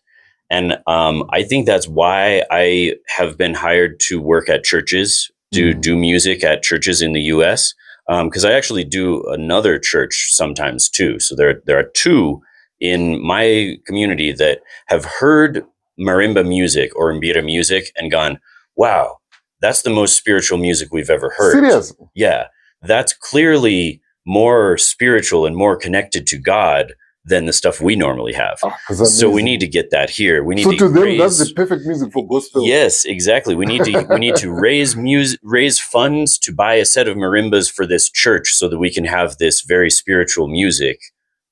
And I think that's why I have been hired to work at churches, do music at churches in the U.S., because I actually do another church sometimes too. So there are two in my community that have heard marimba music or mbira music and gone, wow, that's the most spiritual music we've ever heard. Serious? Yeah, that's clearly more spiritual and more connected to God than the stuff we normally have. So we need to get that here. We need to them, that's the perfect music for gospel. Yes, exactly. We need to raise funds to buy a set of marimbas for this church so that we can have this very spiritual music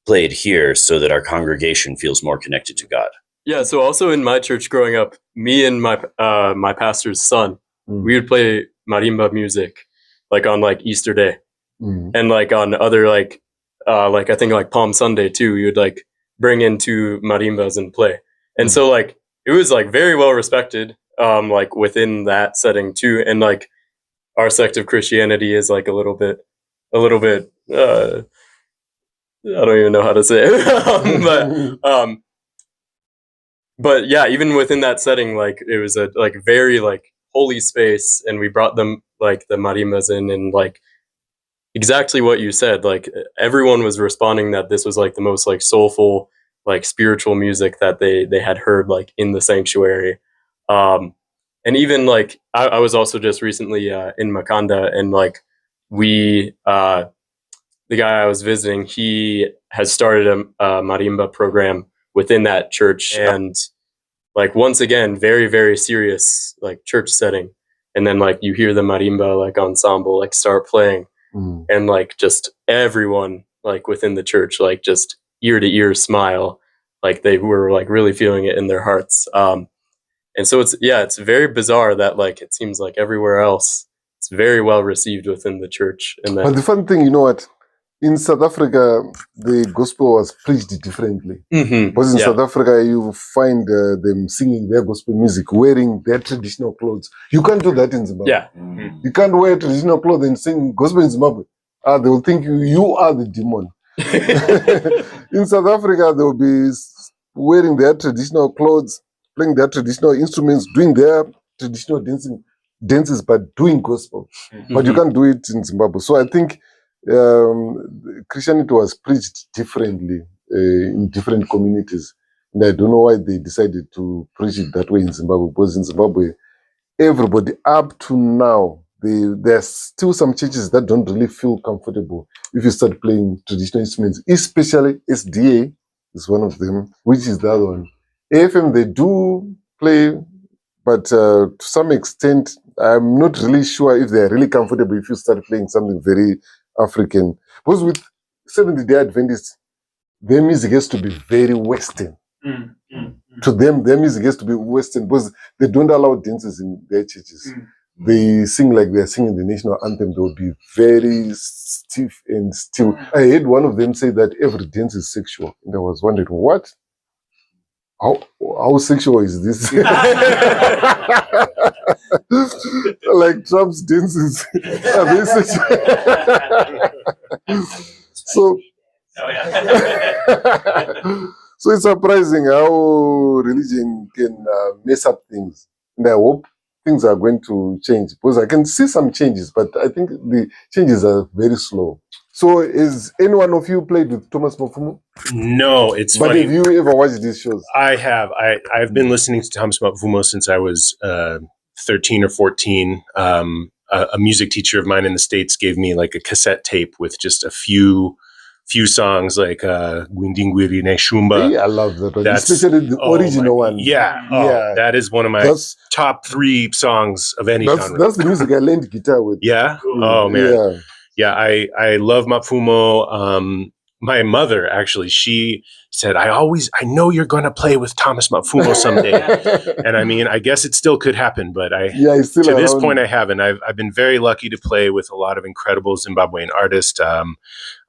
played here so that our congregation feels more connected to God. Yeah, so also in my church growing up, me and my my pastor's son, we would play marimba music like on like Easter Day. And like on other like I think like Palm Sunday too, you would like bring in two marimbas and play. And so like it was like very well respected like within that setting too. And like our sect of Christianity is like a little bit I don't even know how to say it. But yeah, even within that setting, like it was a like very like holy space, and we brought them like the marimbas in, and like exactly what you said, like everyone was responding that this was like the most like soulful, like spiritual music that they had heard like in the sanctuary. And even like I was also just recently in Makanda, and like we the guy I was visiting, he has started a marimba program within that church, and like once again very, very serious like church setting, and then like you hear the marimba like ensemble like start playing. And like just everyone like within the church, like just ear to ear smile, like they were like really feeling it in their hearts. And so it's very bizarre that like it seems like everywhere else it's very well received within the church. And but the fun thing, you know what? In South Africa, the gospel was preached differently. Because in South Africa, you find them singing their gospel music, wearing their traditional clothes. You can't do that in Zimbabwe. You can't wear traditional clothes and sing gospel in Zimbabwe. They will think you are the demon. In South Africa, they will be wearing their traditional clothes, playing their traditional instruments, doing their traditional dances, but doing gospel. But you can't do it in Zimbabwe. So I think Christianity was preached differently in different communities, and I don't know why they decided to preach it that way in Zimbabwe, because in Zimbabwe everybody up to now, there's still some churches that don't really feel comfortable if you start playing traditional instruments, especially SDA is one of them. Which is the other one? AFM, they do play, but to some extent I'm not really sure if they're really comfortable if you start playing something very African. Because with Seventh-day Adventists, their music has to be very Western. To them, their music has to be Western because they don't allow dances in their churches. They sing like they're singing the national anthem. They will be very stiff and still. I heard one of them say that every dance is sexual. And I was wondering, what? How sexual is this? Like Trump's dances. Are they sexual? So it's surprising how religion can mess up things. And I hope things are going to change because I can see some changes, but I think the changes are very slow. So, is any one of you played with Thomas Mafumo? No, it's but funny. Have you ever watched these shows? I have. I've been listening to Thomas Mafumo since I was 13 or 14. A music teacher of mine in the States gave me like a cassette tape with just a few songs like Gwindingwiri Ne Shumba. Yeah, I love that one. Especially the original one. Yeah. Oh, that is one of my top 3 songs of any genre. That's the music I learned guitar with. Yeah? Oh, man. Yeah, I love Mafumo. My mother, actually, she said, I know you're going to play with Thomas Mafumo someday. And I mean, I guess it still could happen, but to this point I haven't. I've been very lucky to play with a lot of incredible Zimbabwean artists.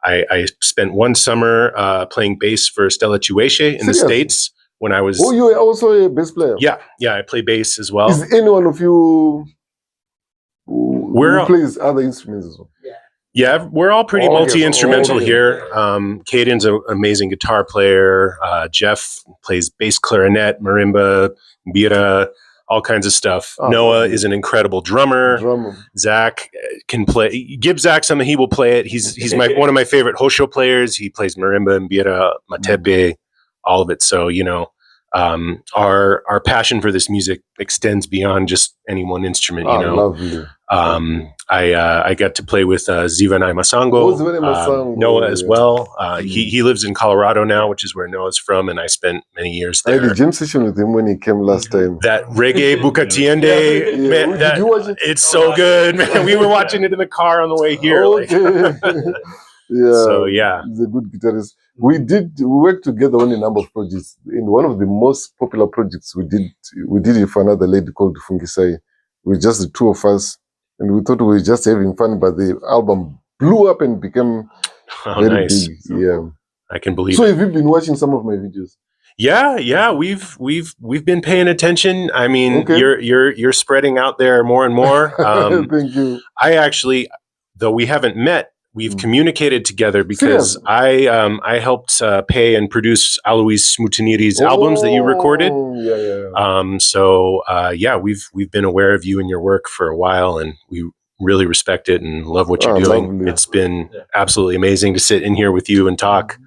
I spent one summer playing bass for Stella Chiweshe in the States when I was... Oh, you are also a bass player? Yeah, I play bass as well. Is any one of you who plays other instruments as well? Yeah, we're all pretty multi-instrumental here. Caden's an amazing guitar player. Jeff plays bass clarinet, marimba, mbira, all kinds of stuff. Noah is an incredible drummer. Zach can play. Give Zach something, he will play it. He's one of my favorite Hosho players. He plays marimba, mbira, matepe, all of it. So, our passion for this music extends beyond just any one instrument. Lovely. I got to play with Zimbabwean Masango, Noah as well. He lives in Colorado now, which is where Noah's from, and I spent many years there. I had a jam session with him when he came last time. That reggae Bukatiende, man, did you watch it? It's so good, man. We were watching it in the car on the way here. So he's a good guitarist. We worked together on a number of projects. In one of the most popular projects we did it for another lady called Fungisai. We were just the 2 of us, and we thought we were just having fun, but the album blew up and became very big. Yeah, I can believe. So have you been watching some of my videos? Yeah, we've been paying attention. I mean, you're spreading out there more and more. Thank you. I actually, though we haven't met, we've communicated together because I helped pay and produce Alois Mutuniri's albums that you recorded. We've been aware of you and your work for a while, and we really respect it and love what you're doing. Lovely. It's been absolutely amazing to sit in here with you and talk.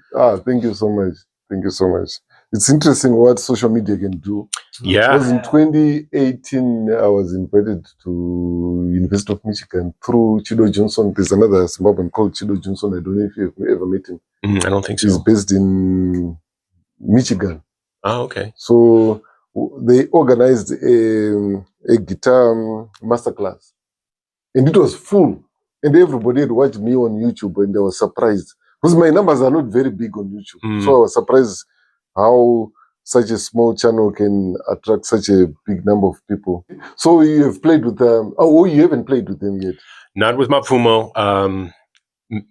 Thank you so much. Thank you so much. It's interesting what social media can do. Yeah. Because in 2018, I was invited to University of Michigan through Chido Johnson. There's another Zimbabwean called Chido Johnson. I don't know if you've ever met him. I don't think so. He's based in Michigan. Oh, okay. So they organized a guitar masterclass. And it was full. And everybody had watched me on YouTube, and they were surprised. Because my numbers are not very big on YouTube. So I was surprised how such a small channel can attract such a big number of people. So you have played with them. You haven't played with them yet? Not with Mafumo.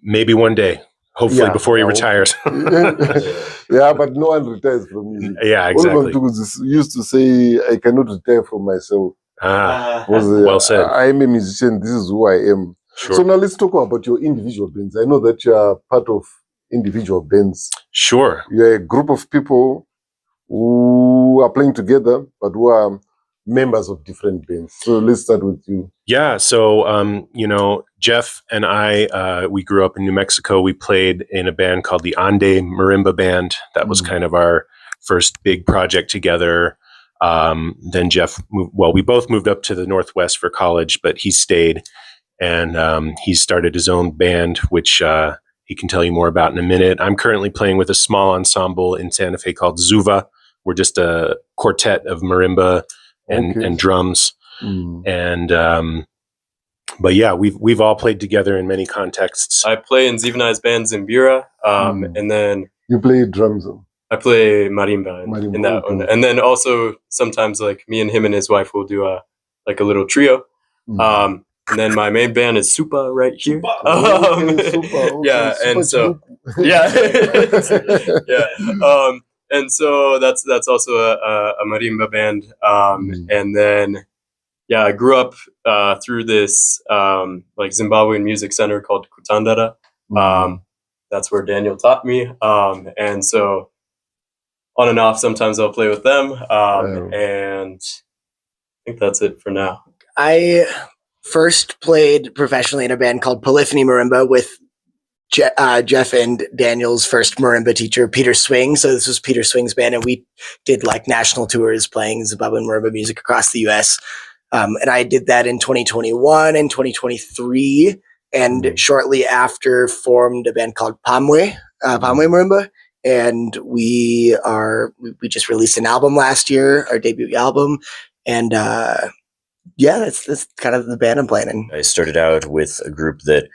Maybe one day. Hopefully before he retires. Yeah, but no one retires from music. Yeah, exactly. Used to say, I cannot retire from myself. Well said. I am a musician. This is who I am. Sure. So now let's talk about your individual bands. I know that you are part of individual bands. Sure. You're a group of people who are playing together, but who are members of different bands. So let's start with you. Yeah. So, Jeff and I, we grew up in New Mexico. We played in a band called the Ande Marimba Band. That was kind of our first big project together. Then Jeff we both moved up to the Northwest for college, but he stayed, and he started his own band, which he can tell you more about in a minute. I'm currently playing with a small ensemble in Santa Fe called Zuva. We're just a quartet of marimba and drums. But yeah, we've all played together in many contexts. I play in Zimbabwean's band Zimbira, and then you play drums. I play marimba in that one. And then also sometimes like me and him and his wife will do a little trio. And then my main band is Supa right here. Yeah, and so and so that's also a marimba band. And then I grew up through this like Zimbabwean music center called Kutandara. That's where Daniel taught me. And so on and off, sometimes I'll play with them. And think that's it for now. I first played professionally in a band called Polyphony Marimba with Jeff and Daniel's first marimba teacher, Peter Swing. So this was Peter Swing's band, and we did like national tours playing Zimbabwean marimba music across the U.S. And I did that in 2021 and 2023, and shortly after formed a band called Pamwe Marimba. And we just released an album last year, our debut album, and that's kind of the band I'm playing in. I started out with a group that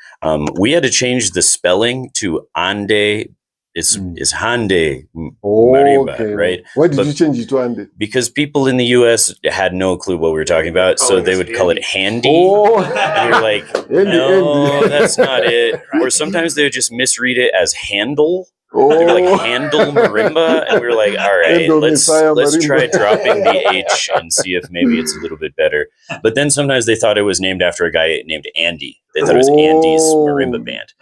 we had to change the spelling to Ande. It's Hande Marimba, right? Why did you change it to Ande? Because people in the U.S. had no clue what we were talking about, so they would call it Handy. And we were like, no, that's not it. Or sometimes they would just misread it as Handle. They were like Handle Marimba, and we were like, all right, let's try dropping the H and see if maybe it's a little bit better. But then sometimes they thought it was named after a guy named Andy. They thought it was Andy's marimba band.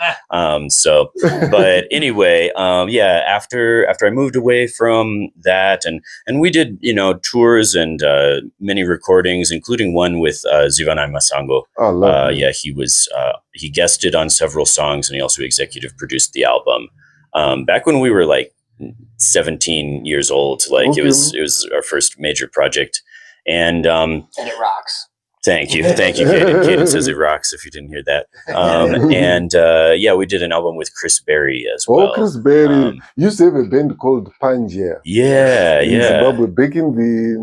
But anyway, after I moved away from that, and we did tours and many recordings, including one with Zimbabwean Masango. He guested on several songs, and he also executive produced the album. Back when we were like 17 years old, it was our first major project, and it rocks. Thank you, Caden says it rocks. If you didn't hear that, we did an album with Chris Berry as well. Oh, Chris Berry used to have a band called Pangea. In Zimbabwe back in the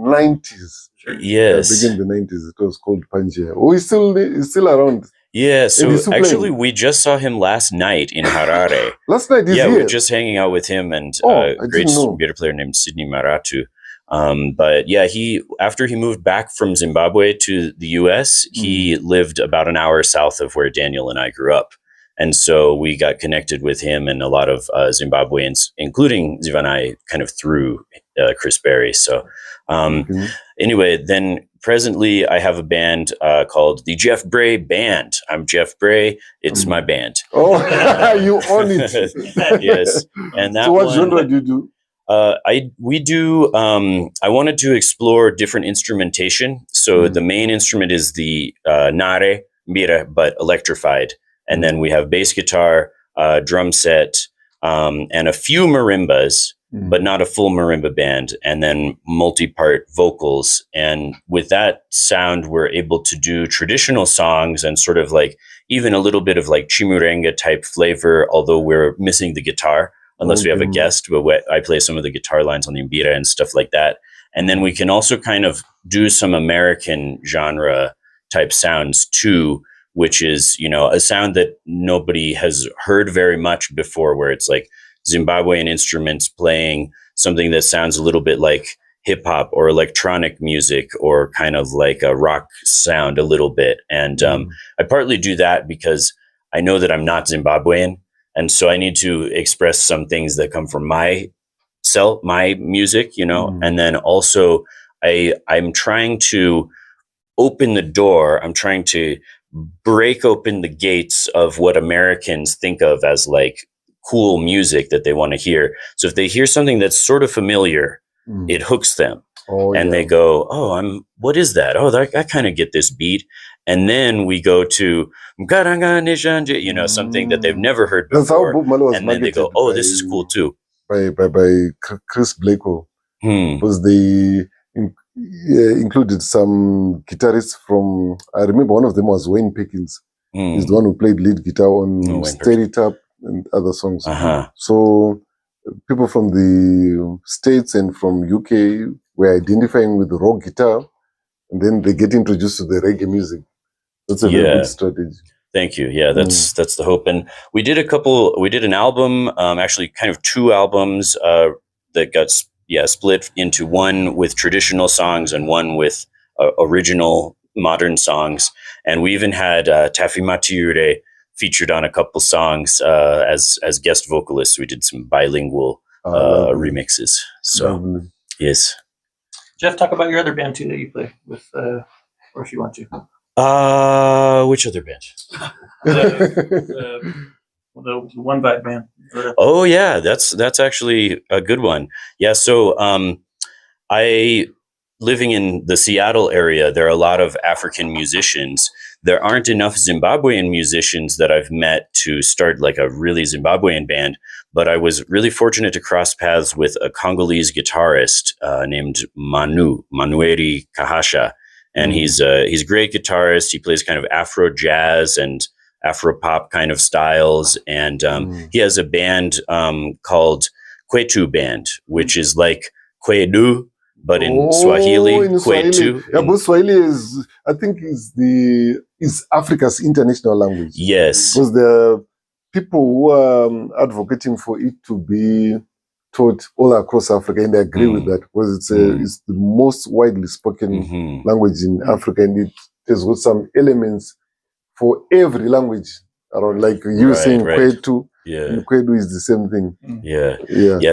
90s. Yes, back in the 90s, it was called Pangea. Oh, he's still around. Yeah, so actually we just saw him last night in Harare. Last night, we were just hanging out with him and a great guitar player named Sydney Maratu. After he moved back from Zimbabwe to the US, he lived about an hour south of where Daniel and I grew up. And so we got connected with him and a lot of Zimbabweans, including Zivanai, kind of through Chris Berry. So anyway, then presently I have a band called the Jeff Bray Band. I'm Jeff Bray. It's my band. Oh, you own it. Yes. And that so what genre do you do? I wanted to explore different instrumentation. So the main instrument is the nare, mbira, but electrified. And then we have bass guitar, drum set, and a few marimbas, but not a full marimba band, and then multi-part vocals. And with that sound, we're able to do traditional songs and sort of like even a little bit of like chimurenga type flavor, although we're missing the guitar. Unless we have a guest, but I play some of the guitar lines on the mbira and stuff like that. And then we can also kind of do some American genre type sounds too, which is, a sound that nobody has heard very much before, where it's like Zimbabwean instruments playing something that sounds a little bit like hip hop or electronic music or kind of like a rock sound a little bit. And I partly do that because I know that I'm not Zimbabwean. And so I need to express some things that come from my music, and then also I'm trying to open the door. I'm trying to break open the gates of what Americans think of as like cool music that they want to hear. So if they hear something that's sort of familiar, it hooks them. They go, what is that? Oh, I kind of get this beat. And then we go to, something that they've never heard before. And then they go, this is cool too. By Chris Blackwell. Because they included some guitarists from, I remember one of them was Wayne Perkins. He's the one who played lead guitar on Stir-It Up and other songs. So people from the States and from UK were identifying with the rock guitar, and then they get introduced to the reggae music. That's a very good strategy. Thank you. Yeah, that's the hope. And we did an album, actually kind of two albums that got split into one with traditional songs and one with original modern songs. And we even had Taffy Matiure featured on a couple songs as guest vocalists. We did some bilingual remixes. So, yes. Jeff, talk about your other band too that you play with, or if you want to. Which other band? The One Vibe band. Oh yeah, that's actually a good one. Yeah, so living in the Seattle area, there are a lot of African musicians. There aren't enough Zimbabwean musicians that I've met to start like a really Zimbabwean band, but I was really fortunate to cross paths with a Congolese guitarist named Manueri Kahasha. And he's a great guitarist. He plays kind of Afro jazz and Afro pop kind of styles. And he has a band called Kwetu Band, which is like Kwedu, but in Swahili, Kwetu. Yeah, but Swahili is, I think, is Africa's international language. Yes. Because the people who are advocating for it to be taught all across Africa, and I agree with that, because it's the most widely spoken language in Africa, and it has got some elements for every language around, like you saying Kwetu. Yeah, and Kwedu is the same thing. Yeah.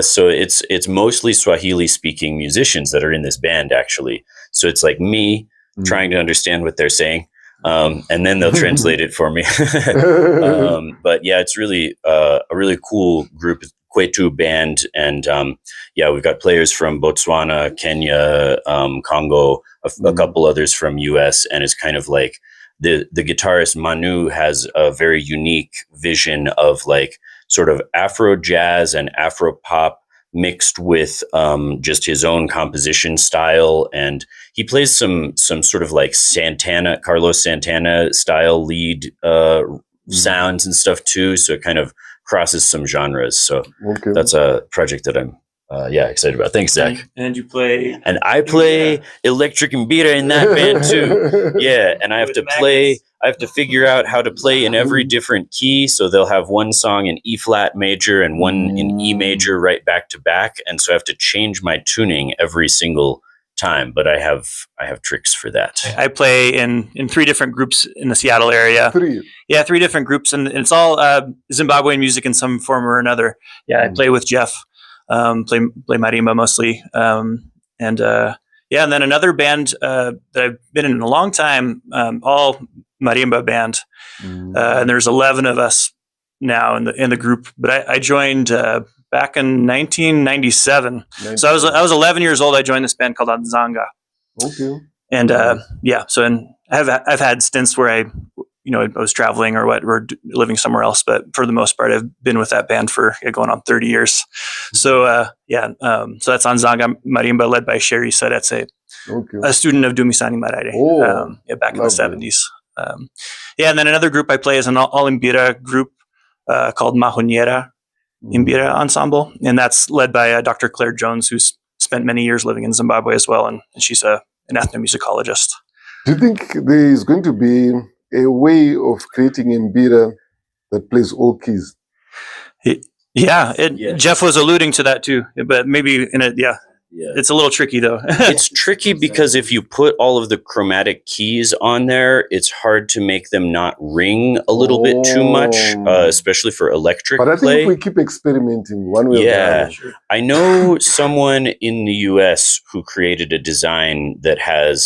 So it's mostly Swahili speaking musicians that are in this band, actually. So it's like me trying to understand what they're saying, and then they'll translate it for me. But yeah, it's really a really cool group, Kwetu Band, and we've got players from Botswana, Kenya, Congo, a couple others from US, and it's kind of like the guitarist Manu has a very unique vision of like sort of Afro jazz and Afro pop mixed with just his own composition style, and he plays some sort of like Carlos Santana style lead sounds and stuff too. So it kind of crosses some genres. So that's a project that I'm excited about. Thanks, Zach. And you play, and I play electric mbira in that band too. Yeah, and I have to figure out how to play in every different key. So they'll have one song in E flat major and one in E major right back to back, and so I have to change my tuning every single time. But I have tricks for that. I play in 3 different groups in the Seattle area. 3 different groups, and it's all Zimbabwean music in some form or another. Yeah, I play with Jeff. Play marimba mostly, and then another band that I've been in a long time, all marimba band, and there's 11 of us now in the group. But I joined back in 1997, so I was 11 years old. I joined this band called Anzanga. And I've had stints where I was traveling or living somewhere else, but for the most part, I've been with that band for going on 30 years. So, so that's Anzanga Marimba, led by Sherry Sadetse, a student of Dumisani Maraire, back in the 70s. And then another group I play is an all mbira group called Mahonyera Mbira Ensemble, and that's led by Dr. Claire Jones, who's spent many years living in Zimbabwe as well, and she's an ethnomusicologist. Do you think there is going to be a way of creating mbira that plays all keys? Jeff was alluding to that too, but maybe it's a little tricky though. It's tricky because if you put all of the chromatic keys on there, it's hard to make them not ring a little bit too much, especially for electric But I play. think if we keep experimenting one way or the other. I know someone in the US who created a design that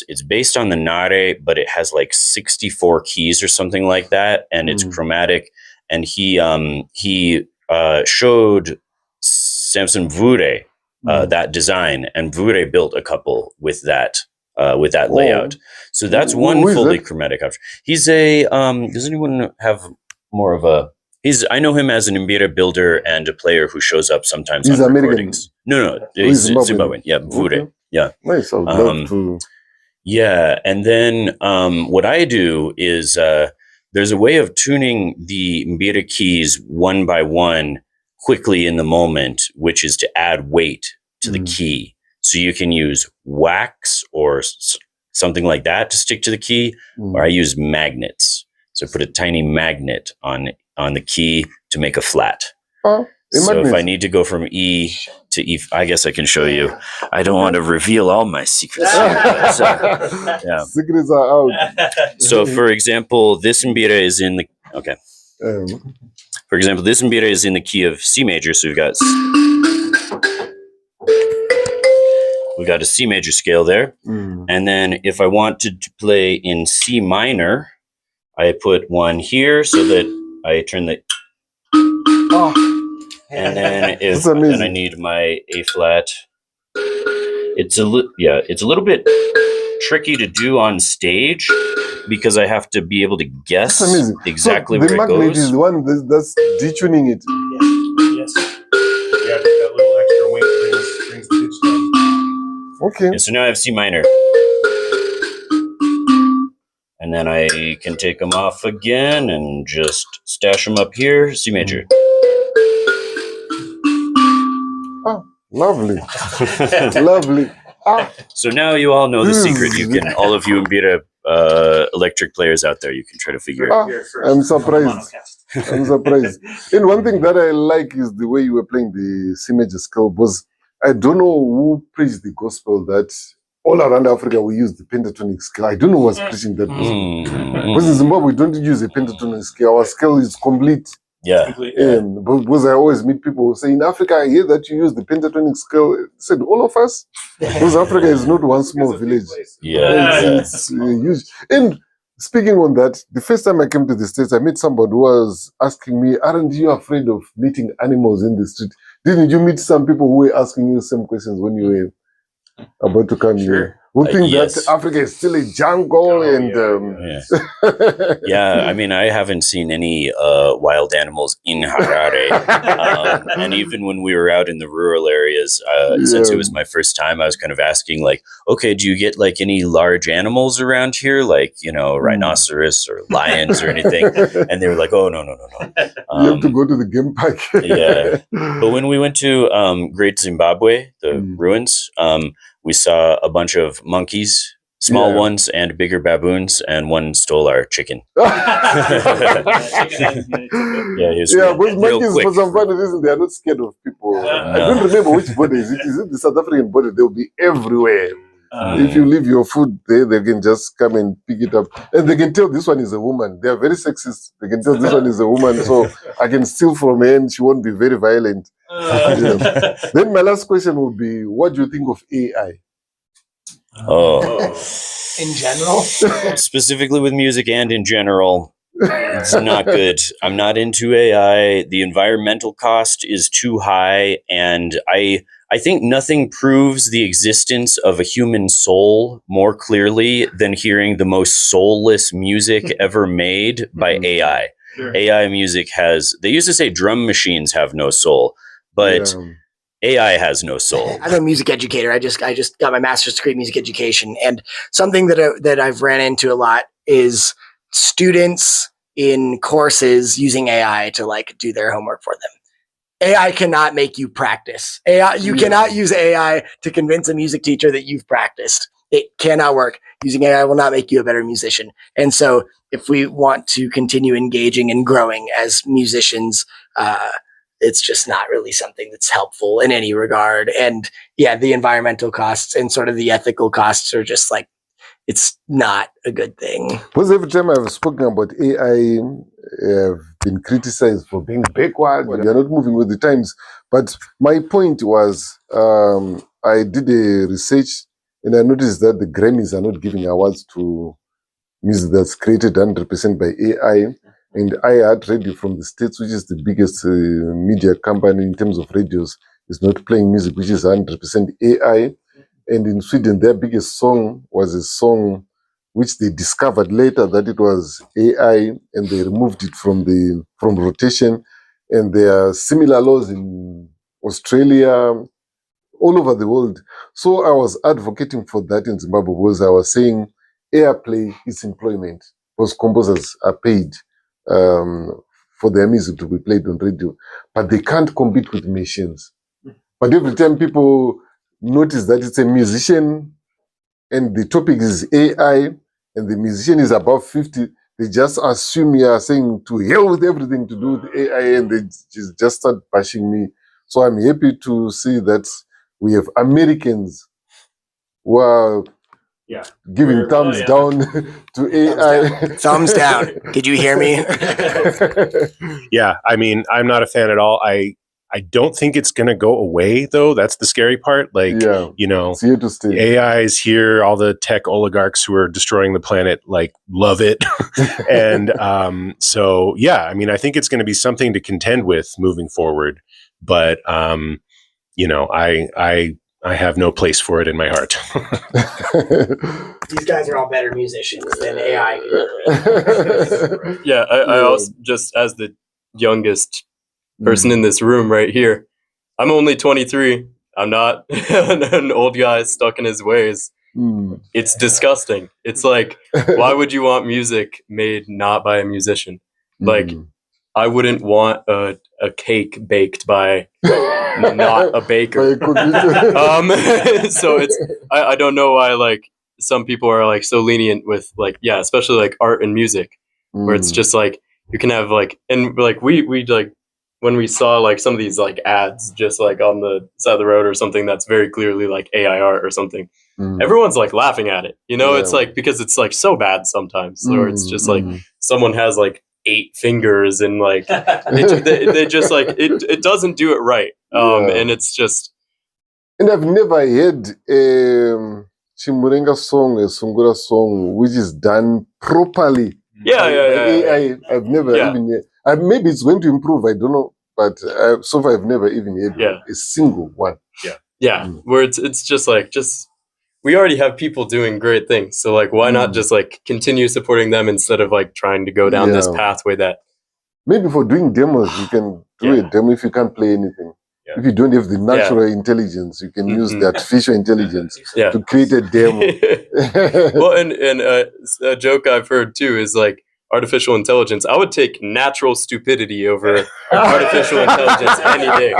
it's based on the nare, but it has like 64 keys or something like that, and it's chromatic. And he showed Samson Vure that design, and Vure built a couple with that layout. So that's one fully chromatic option. He's a does anyone have more of a I know him as an mbira builder and a player who shows up sometimes on American. recordings. No, he's Zimbabwean. Yeah, Vure. Yeah. Nice. I would love to. Yeah, and then what I do is there's a way of tuning the mbira keys one by one quickly in the moment, which is to add weight to the key. So you can use wax or something like that to stick to the key, or I use magnets. So I put a tiny magnet on the key to make a flat. So if I need to go from E to E, I guess I can show you. I don't want to reveal all my secrets. Secrets are out. So for example, this mbira is in the, for example, this mbira is in the key of C major. So we've got a C major scale there. And then if I wanted to play in C minor, I put one here so that I turn the, and then then I need my A flat. It's it's a little bit tricky to do on stage because I have to be able to guess That's amazing. exactly so the where it magnet goes. is the one that's detuning it. Yes. Yeah, that little extra wing brings the pitch down. Okay. Yeah, so now I have C minor. And then I can take them off again and just stash them up here, C major. Oh, lovely. Lovely. Ah, So now you all know the secret. You can, all of you mbira electric players out there, you can try to figure it out. I'm surprised. I'm surprised. And one thing that I like is the way you were playing the C major scale, because I don't know who preached the gospel that all around Africa we use the pentatonic scale. I don't know who's preaching that gospel. Because in Zimbabwe we don't use a pentatonic scale. Our scale is complete. Yeah. Because I always meet people who say, in Africa, I hear that you use the pentatonic scale. I said, all of us? Because Africa is not one small village. Yeah. It's huge. And speaking on that, the first time I came to the States, I met somebody who was asking me, aren't you afraid of meeting animals in the street? Didn't you meet some people who were asking you the same questions when you were about to come here? Who think yes. that Africa is still a jungle Yeah, I mean, I haven't seen any wild animals in Harare. And even when we were out in the rural areas, since it was my first time, I was kind of asking, like, okay, do you get like any large animals around here? Like, you know, rhinoceros or lions or anything? And they were like, oh, no. You have to go to the game park. Yeah. But when we went to Great Zimbabwe, the ruins, we saw a bunch of monkeys, small ones and bigger baboons, and one stole our chicken. He was but real monkeys, quick. for some funny reason, they are not scared of people. I don't remember which border is it. Is it the South African border? They'll be everywhere. If you leave your food there, they can just come and pick it up. And they can tell this one is a woman. They are very sexist. They can tell this one is a woman, so I can steal from her and she won't be very violent. Then my last question will be, what do you think of AI? In general? Specifically with music and in general, it's not good. I'm not into AI. The environmental cost is too high, and I think nothing proves the existence of a human soul more clearly than hearing the most soulless music ever made by AI. Sure. AI music they used to say drum machines have no soul, but AI has no soul. I'm a music educator. I just got my master's degree in music education, and something that I've ran into a lot is students in courses using AI to like do their homework for them. AI cannot make you practice. You cannot use AI to convince a music teacher that you've practiced. It cannot work. Using AI will not make you a better musician. And so if we want to continue engaging and growing as musicians, it's just not really something that's helpful in any regard. And the environmental costs and sort of the ethical costs are just like, it's not a good thing. Because every time I've spoken about AI, I've been criticized for being backward. We are not moving with the times. But my point was, I did a research and I noticed that the Grammys are not giving awards to music that's created 100% by AI. And iHeart Radio from the States, which is the biggest media company in terms of radios, is not playing music which is 100% AI. And in Sweden, their biggest song was a song which they discovered later that it was AI, and they removed it from rotation. And there are similar laws in Australia, all over the world. So I was advocating for that in Zimbabwe because I was saying airplay is employment because composers are paid for their music to be played on radio, but they can't compete with machines. But every time people notice that it's a musician and the topic is AI and the musician is above 50, they just assume you are saying to hell with everything to do with AI, and they just start bashing me. So I'm happy to see that we have Americans who are giving thumbs down to AI. Thumbs down. Did you hear me? Yeah, I mean, I'm not a fan at all. I don't think it's going to go away, though. That's the scary part. Like, you know, it's here to stay. AI is here. All the tech oligarchs who are destroying the planet, like, love it. And so, yeah, I mean, I think it's going to be something to contend with moving forward. But, you know, I I have no place for it in my heart. These guys are all better musicians than AI. Yeah, I also, just as the youngest person in this room right here, I'm only 23. I'm not an old guy stuck in his ways. It's disgusting. It's like, why would you want music made not by a musician? Like, I wouldn't want a cake baked by not a baker. So it's I don't know why like some people are like so lenient with like, yeah, especially like art and music, where it's just like you can have like, and like we like when we saw like some of these like ads just like on the side of the road or something that's very clearly like AI art or something, everyone's like laughing at it, you know. It's like, because it's like so bad sometimes, or it's just like someone has like 8 fingers and like they just like it doesn't do it right, and it's just. And I've never heard a Chimurenga song, a Sungura song, which is done properly. Yeah. I've never even heard. Maybe it's going to improve, I don't know, but so far I've never even heard a single one. Where it's just like, we already have people doing great things, so like why not just like continue supporting them instead of like trying to go down this pathway that maybe for doing demos you can do a demo if you can't play anything. If you don't have the natural intelligence, you can use the artificial intelligence to create a demo. Well, and a joke I've heard too is like artificial intelligence. I would take natural stupidity over artificial intelligence any day.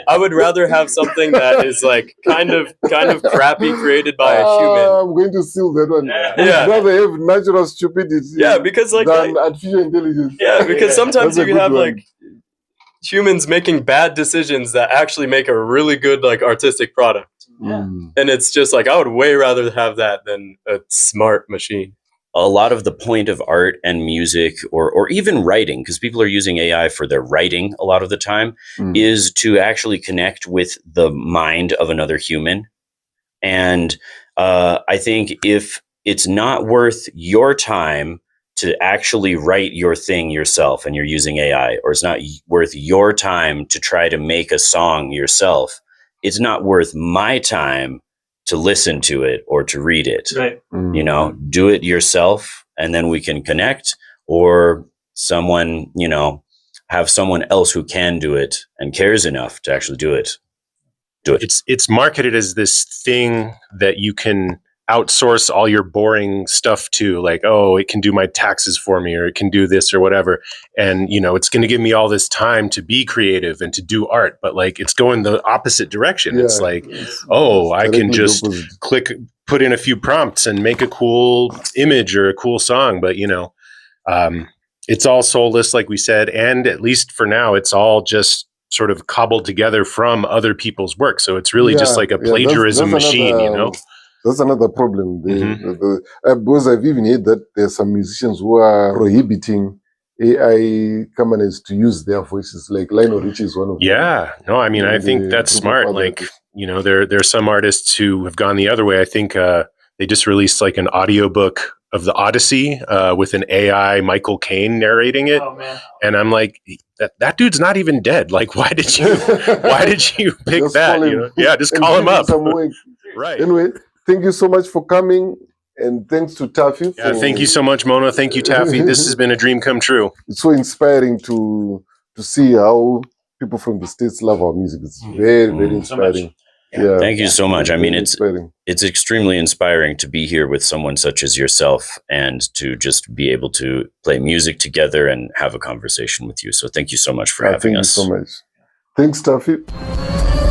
I would rather have something that is like kind of crappy created by a human. I'm going to steal that one. I'd rather have natural stupidity because like than artificial intelligence. Yeah, because sometimes you can have one. like humans making bad decisions that actually make a really good like artistic product. And it's just like, I would way rather have that than a smart machine. A lot of the point of art and music, or even writing, because people are using AI for their writing a lot of the time, is to actually connect with the mind of another human. And I think if it's not worth your time to actually write your thing yourself and you're using AI, or it's not worth your time to try to make a song yourself, it's not worth my time to listen to it or to read it. Right. You know, do it yourself and then we can connect, or someone, you know, have someone else who can do it and cares enough to actually do it. It's marketed as this thing that you can outsource all your boring stuff to, like, oh, it can do my taxes for me, or it can do this or whatever. And, you know, it's going to give me all this time to be creative and to do art, but like, it's going the opposite direction. It's like, oh, I can just put in a few prompts and make a cool image or a cool song. But, you know, it's all soulless, like we said. And at least for now, it's all just sort of cobbled together from other people's work. So it's really just like a plagiarism machine, you know? That's another problem. Because I've even heard that there's some musicians who are prohibiting AI companies to use their voices, like Lionel Richie is one of them. Yeah, no, I mean, I think that's smart. Like, you know, there are some artists who have gone the other way. I think they just released like an audiobook of the Odyssey with an AI Michael Caine narrating it. Oh, man. And I'm like, that dude's not even dead. Like, why did you pick just that? You know? Yeah, just call him up. Right. Anyway, thank you so much for coming, and thanks to Taffy. Yeah, thank you so much, Mono. Thank you, Taffy. This has been a dream come true. It's so inspiring to see how people from the States love our music. It's very, very inspiring. Yeah. Thank you so much. I mean, it's extremely inspiring to be here with someone such as yourself and to just be able to play music together and have a conversation with you. So thank you so much for having us. Thank you so much. Thanks, Taffy.